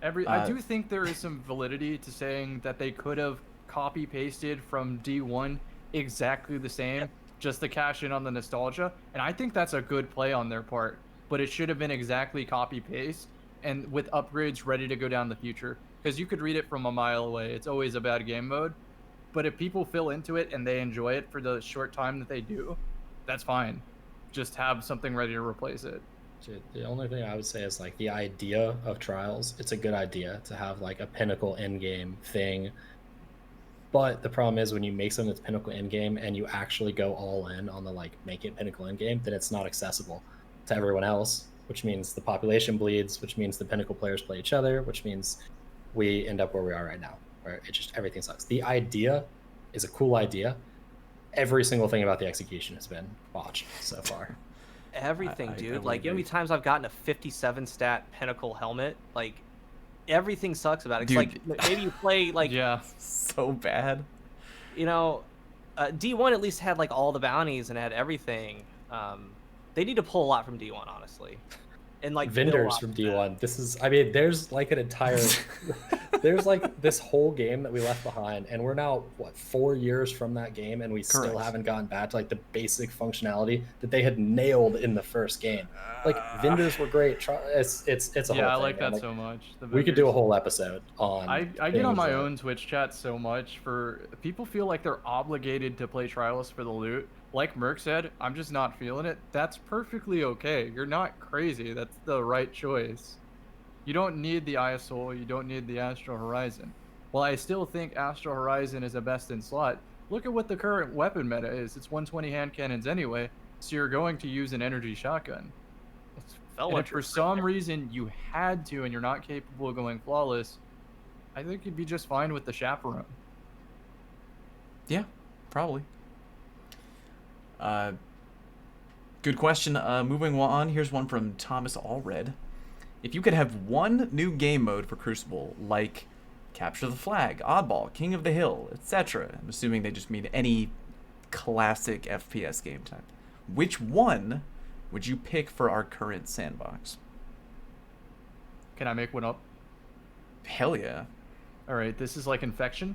I do think there is some validity to saying that they could have copy pasted from D1 exactly the same, just to cash in on the nostalgia, and I think that's a good play on their part. But it should have been exactly copy paste and with upgrades ready to go down the future, because you could read it from a mile away. It's always a bad game mode, but if people fill into it and they enjoy it for the short time that they do, that's fine. Just have something ready to replace it. The only thing I would say is, like, the idea of trials, it's a good idea to have like a pinnacle end game thing. But the problem is when you make something that's pinnacle end game and you actually go all in on the, like, make it pinnacle end game, then it's not accessible to everyone else, which means the population bleeds, which means the pinnacle players play each other, which means we end up where we are right now, where it just, everything sucks. The idea is a cool idea. Every single thing about the execution has been botched so far. Everything, dude. Like, you know how many times I've gotten a 57 stat pinnacle helmet? Like, everything sucks about it. It's like, maybe you play, like... Yeah, so bad. You know, D1 at least had, like, all the bounties and had everything. They need to pull a lot from D1, honestly. And, like, vendors from D1. This is, I mean, there's like an entire... There's like this whole game that we left behind, and we're now, what, 4 years from that game, and we still haven't gotten back to, like, the basic functionality that they had nailed in the first game. Like, vendors were great. It's a whole thing. Yeah, I like man. that so much. We could do a whole episode on. I get on my own Twitch chat so much for people feel like they're obligated to play Trials for the loot. Like Merc said, I'm just not feeling it. That's perfectly okay. You're not crazy. That's the right choice. You don't need the ISOL, you don't need the Astral Horizon. While I still think Astral Horizon is a best in slot, look at what the current weapon meta is. It's 120 hand cannons anyway, so you're going to use an energy shotgun. And if for some reason you had to and you're not capable of going flawless, I think you'd be just fine with the chaperone. Yeah, probably. Good question. Moving on, here's one from Thomas Allred. If you could have one new game mode for Crucible, like Capture the Flag, Oddball, King of the Hill, etc., I'm assuming they just mean any classic FPS game type, which one would you pick for our current sandbox? Can I make one up? Hell yeah. All right, this is like Infection.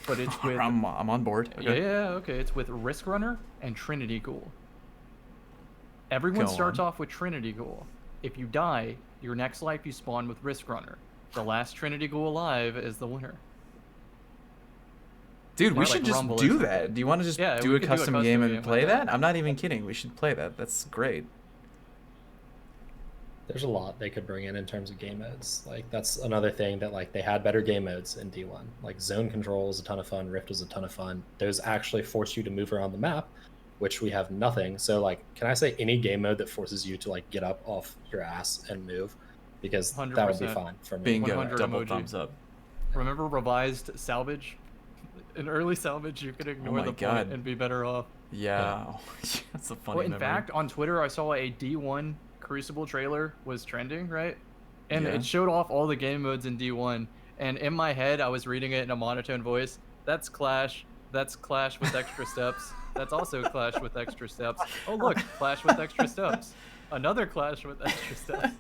but it's with I'm on board. Okay. Yeah, okay. It's with Risk Runner and Trinity Ghoul. Everyone starts off with Trinity Ghoul. If you die, your next life you spawn with Risk Runner. The last Trinity Ghoul alive is the winner. Dude, we should just do that. Do you want to just do a custom game and play that? I'm not even kidding. We should play that. That's great. There's a lot they could bring in terms of game modes. Like, that's another thing that, like, they had better game modes in D1. Like, zone control was a ton of fun. Rift was a ton of fun. Those actually force you to move around the map, which we have nothing. So, like, can I say any game mode that forces you to, like, get up off your ass and move? Because 100%. That would be fine for me. Bingo. Double thumbs up. Remember revised salvage? In early salvage, you could ignore the point and be better off. Yeah. That's a funny memory. In fact, on Twitter, I saw a D1 Crucible trailer was trending, right? And it showed off all the game modes in D1. And in my head, I was reading it in a monotone voice. That's Clash. That's Clash with extra steps. That's also Clash with extra steps. Oh, look, Clash with extra steps. Another Clash with extra steps.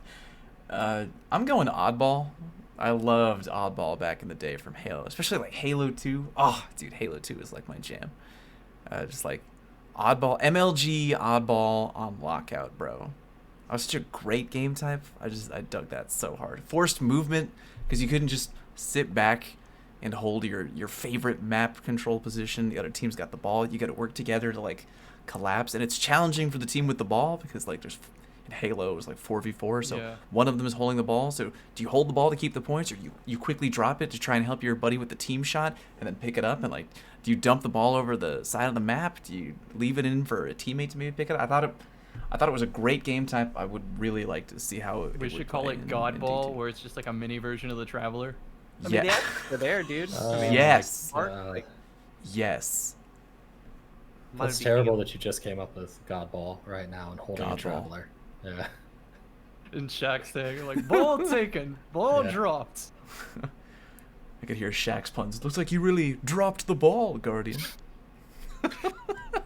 I'm going Oddball. I loved Oddball back in the day from Halo, especially like Halo 2. Oh, dude, Halo 2 is like my jam. Just like Oddball, MLG Oddball on Lockout, bro. That was such a great game type. I dug that so hard. Forced movement, because you couldn't just sit back and hold your favorite map control position. The other team's got the ball. You got to work together to like collapse, and it's challenging for the team with the ball because like there's in Halo it was like 4v4, so one of them is holding the ball. So do you hold the ball to keep the points, or you quickly drop it to try and help your buddy with the team shot and then pick it up? And like, do you dump the ball over the side of the map? Do you leave it in for a teammate to maybe pick it up? I thought it was a great game type. I would really like to see how it we should call it God Ball, where it's just like a mini version of the Traveler. I mean, they're there, dude. Yes. Yes. It's terrible that you just came up with God Ball right now and holding a Traveler. Yeah. And Shaq saying, like, ball taken, ball dropped. I could hear Shaq's puns. It looks like you really dropped the ball, Guardian.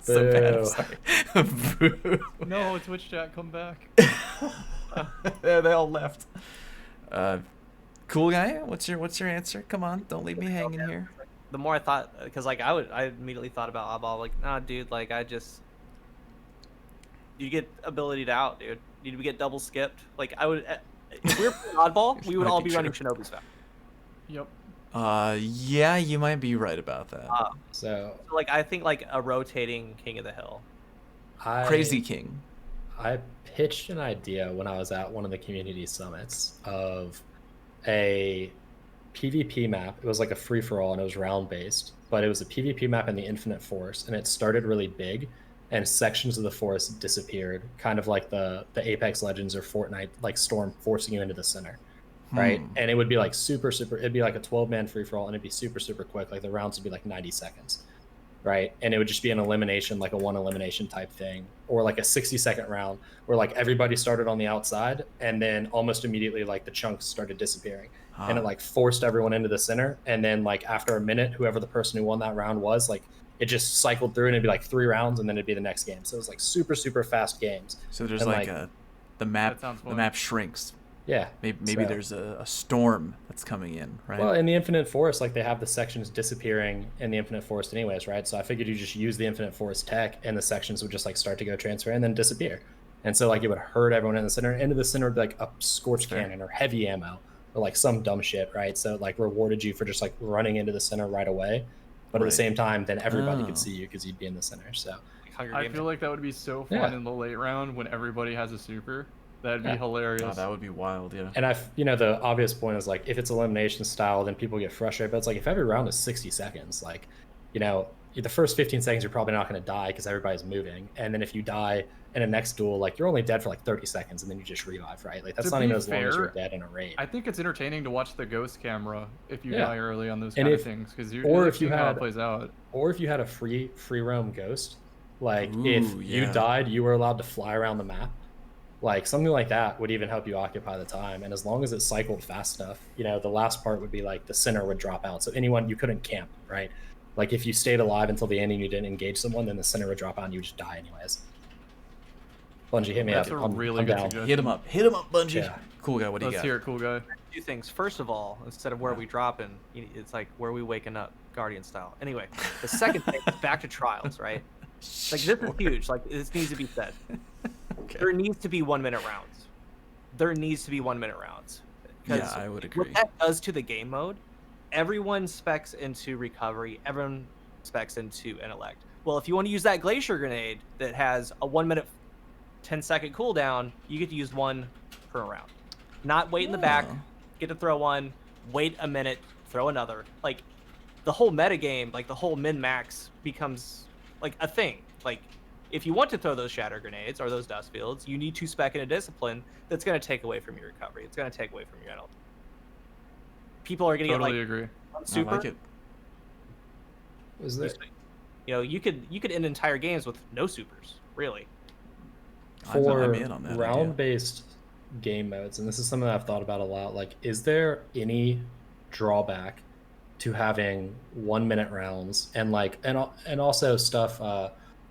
So bad. I'm sorry. No, Twitch chat, come back. Yeah, they all left. Cool guy, what's your answer? Come on, don't leave me hanging here. The more I thought, because like I immediately thought about Oddball. Like, nah, dude, like you get ability to out, dude. You get double skipped. Like I would, if we were playing Oddball, we would all be running Shinobi's back. Yep. Yeah, you might be right about that. So like I think like a rotating King of the Hill. Crazy King. I pitched an idea when I was at one of the community summits of a PvP map. It was like a free-for-all and it was round-based, but it was a PvP map in the Infinite Forest, and it started really big and sections of the forest disappeared, kind of like the Apex Legends or Fortnite like storm forcing you into the center. Right? And it would be like super, it'd be like a 12-man free-for-all, and it'd be super, super quick. Like the rounds would be like 90 seconds. Right? And it would just be an elimination, like a one elimination type thing, or like a 60-second round where like everybody started on the outside, and then almost immediately like the chunks started disappearing. And it like forced everyone into the center. And then like after a minute, whoever the person who won that round was, like it just cycled through, and it'd be like 3 rounds, and then it'd be the next game. So it was like super, super fast games. So there's like the map shrinks. Yeah. Maybe there's a storm that's coming in, right? Well, in the Infinite Forest, like they have the sections disappearing in the Infinite Forest anyways, right? So I figured you just use the Infinite Forest tech, and the sections would just like start to go transfer and then disappear. And so like it would hurt everyone in the center. Into the center would be like a scorch cannon or heavy ammo or like some dumb shit, right? So it like rewarded you for just like running into the center right away. But at the same time, then everybody could see you because you'd be in the center. So I feel like that would be so fun in the late round when everybody has a super. That'd be hilarious. Oh, that would be wild, yeah. And the obvious point is like if it's elimination style, then people get frustrated. But it's like if every round is 60 seconds, like, the first 15 seconds you're probably not going to die because everybody's moving. And then if you die in a next duel, like you're only dead for like 30 seconds and then you just revive, right? Like that's not even as long as you're dead in a raid. I think it's entertaining to watch the ghost camera if you die early on those kind of things, because you're seeing how it plays out. Or if you had a free roam ghost, like if you died, you were allowed to fly around the map. Like something like that would even help you occupy the time. And as long as it cycled fast enough, the last part would be like the center would drop out. So you couldn't camp, right? Like if you stayed alive until the end and you didn't engage someone, then the center would drop out and you would just die anyways. Bungie, hit me up. I'm really good down. Hit him up, Bungie. Yeah. Cool guy, what do you got? Let's hear it, cool guy. 2 things. First of all, instead of where we dropping, it's like where we waking up. Guardian style. Anyway, the second thing is back to trials, right? Like, this is huge. Like, this needs to be said. Okay. There needs to be 1 minute rounds. There needs to be 1 minute rounds. Yeah, I would agree. What that does to the game mode, everyone specs into recovery. Everyone specs into intellect. Well, if you want to use that glacier grenade that has a 1 minute, 10-second cooldown, you get to use one per round. Not wait in the back, get to throw one, wait a minute, throw another. Like, the whole metagame, like the whole min-max becomes like a thing. Like, if you want to throw those shatter grenades or those dust fields, you need to spec in a discipline that's going to take away from your recovery. It's going to take away from your health. People are going to totally get agree. Super. I like it. Was there? You know, you could end entire games with no supers, really. For I'm in on that round-based game modes, and this is something I've thought about a lot. Like, is there any drawback to having 1 minute rounds and like and also stuff?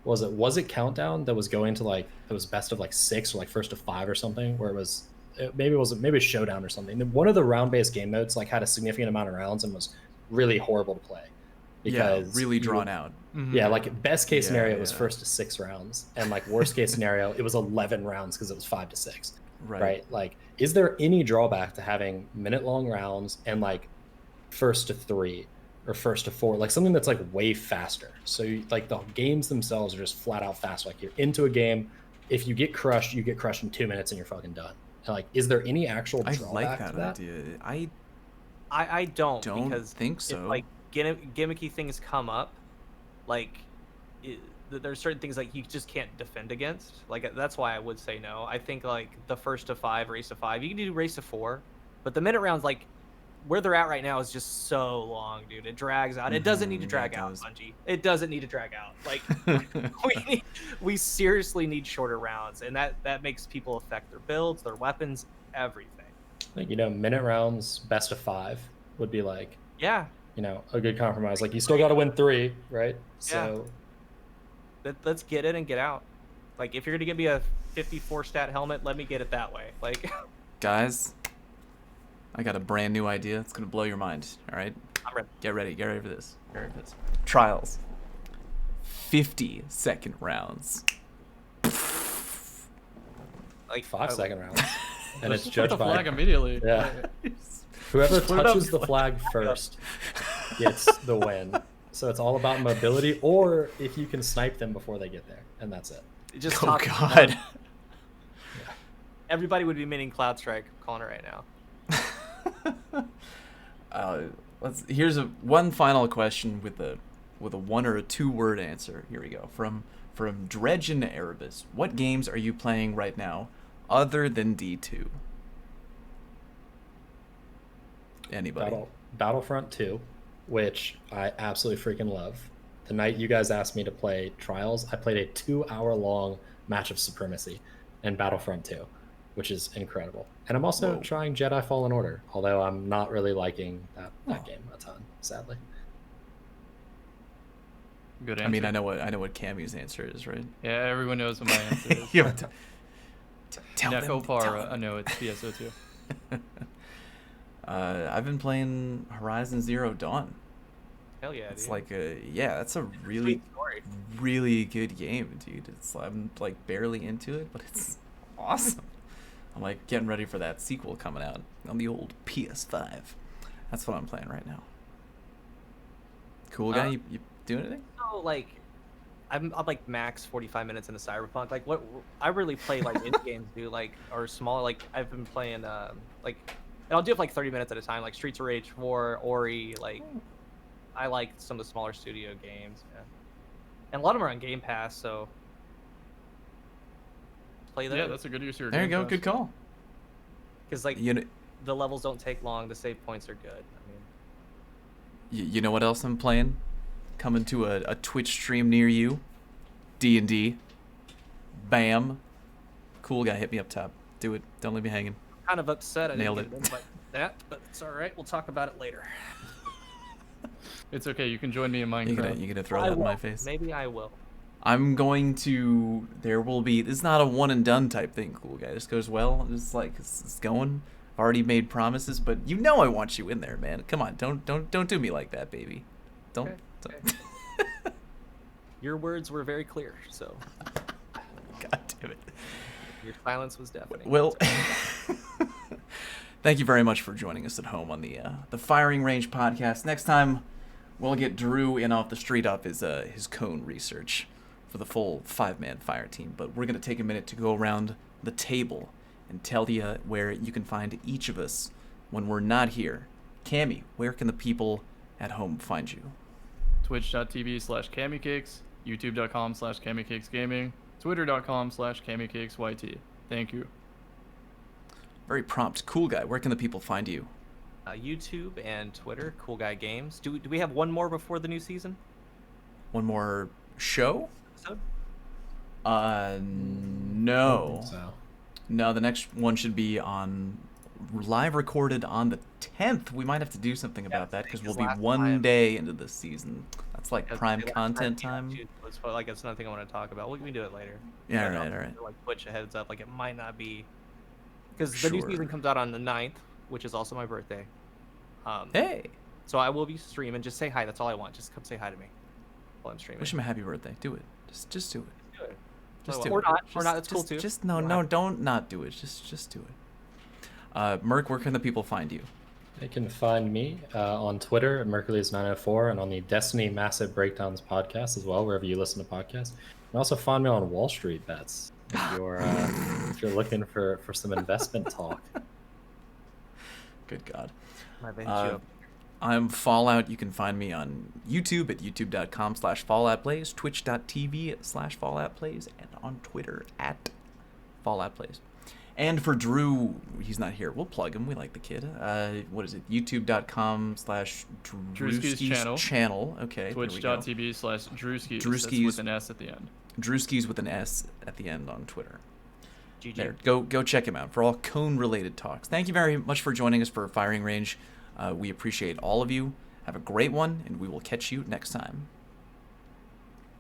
Was it Countdown that was going to like it was best of like 6 or like first to 5 or something, where maybe it was Showdown or something. One of the round-based game modes like had a significant amount of rounds and was really horrible to play. Because really drawn out. Yeah, like best case scenario it was first to 6 rounds, and like worst case scenario it was 11 rounds because it was 5 to 6. Right? Like, is there any drawback to having minute-long rounds and like first to 3 or first to 4, like something that's like way faster? So like the games themselves are just flat out fast. Like, you're into a game, if you get crushed, you get crushed in 2 minutes and you're fucking done. And like, is there any actual drawback to that? idea. I don't because think so. If, like, gimmicky things come up, like there's certain things like you just can't defend against. Like, that's why I would say no. I think like the first to 5, race to 5, you can do race to 4, but the minute rounds, like where they're at right now, is just so long, dude. It drags out. It doesn't need to drag out, Bungie. It doesn't need to drag out. Like, we seriously need shorter rounds, and that makes people affect their builds, their weapons, everything. Like, minute rounds, best of 5 would be like, yeah, a good compromise. Like, you still got to win 3, right? So let's get it and get out. Like, if you're gonna give me a 54 stat helmet, let me get it that way. Like, guys, I got a brand new idea. It's gonna blow your mind. All right, I'm ready. Get ready for this. Trials. 50-second rounds. Like 5-second rounds, and it's Put judged the by flag immediately. Yeah. Whoever touches the flag first gets the win. So it's all about mobility, or if you can snipe them before they get there, and that's it. Just Oh God! Yeah. Everybody would be meaning Cloud Strike. I'm calling it right now. Here's one final question with a 1 or a 2 word answer. Here we go. From Dredge and Erebus. What games are you playing right now other than D2? Anybody? Battlefront 2, which I absolutely freaking love. The night you guys asked me to play Trials, I played a 2-hour-long match of Supremacy in Battlefront 2, which is incredible. And I'm also trying Jedi Fallen Order, although I'm not really liking that game a ton, sadly. Good answer. I mean, I know what Cammy's answer is, right? Yeah, everyone knows what my answer is. Yeah, tell Neko them. Para, I know it's PSO2. I've been playing Horizon Zero Dawn. Hell yeah, It's dude. like that's a really, really good game, dude. I'm like barely into it, but it's awesome. I'm like getting ready for that sequel coming out on the old PS5. That's what I'm playing right now. Cool guy, you doing anything? So like, I'm like max 45 minutes into Cyberpunk. Like, what I really play like indie games, dude. Like, or small. Like, I've been playing like, and I'll do it for like 30 minutes at a time. Like Streets of Rage 4, Ori. Like, I like some of the smaller studio games. Yeah. And a lot of them are on Game Pass, so play those. Yeah, that's a good use of your There you Game go, Pass. good call. Because like the levels don't take long. The save points are good. I mean, You know what else I'm playing? Coming to a Twitch stream near you. D&D. Bam. Cool guy, hit me up top. Do it. Don't leave me hanging. kind of upset I Nailed didn't get it in like that, but it's all right. We'll talk about it later. It's okay. You can join me in Minecraft. You gonna throw that in my face? Maybe I will. I'm going to. There will be. It's not a one and done type thing. Cool guy. This goes well. It's like it's going. I've already made promises, but I want you in there, man. Come on, don't do me like that, baby. Don't. Okay. Your words were very clear, so. God damn it. Your silence was deafening. Well, thank you very much for joining us at home on the Firing Range podcast. Next time, we'll get Drew in off the street off his cone research for the full 5-man fire team. But we're going to take a minute to go around the table and tell you where you can find each of us when we're not here. Cammy, where can the people at home find you? Twitch.tv/CammyCakes, YouTube.com/CammyCakesGaming, Twitter.com/CammyCakesYT. Thank you. Very prompt. Cool Guy, where can the people find you? YouTube and Twitter, Cool Guy Games. Do we have one more before the new season? One more show? Episode? No. I don't think so. No, the next one should be live recorded on the 10th. We might have to do something about that because we'll be one day into the season. That's like prime content time. Like that's another thing I want to talk about. We can do it later. Yeah, all right. Like put your heads up. Like it might not be because the new season comes out on the 9th, which is also my birthday. Hey. So I will be streaming. Just say hi. That's all I want. Just come say hi to me while I'm streaming. Wish him a happy birthday. Do it. Just do it. Do it. Just do or it. not. Or not. It's cool too. Don't not do it. Just do it. Merc, where can the people find you? They can find me on Twitter at Mercules904 and on the Destiny Massive Breakdowns podcast as well, wherever you listen to podcasts. And also find me on Wall Street Bets if you're looking for some investment talk. Good God. My I'm Fallout. You can find me on YouTube at youtube.com/FalloutPlays, twitch.tv/FalloutPlays, and on Twitter at FalloutPlays. And for Drew, he's not here. We'll plug him. We like the kid. What is it? youtube.com/Drewsky's channel. Okay. Twitch.tv/Drewskys. Drewskys with an S at the end. Drewskys with an S at the end on Twitter. GG. There. Go check him out for all cone-related talks. Thank you very much for joining us for Firing Range. We appreciate all of you. Have a great one, and we will catch you next time.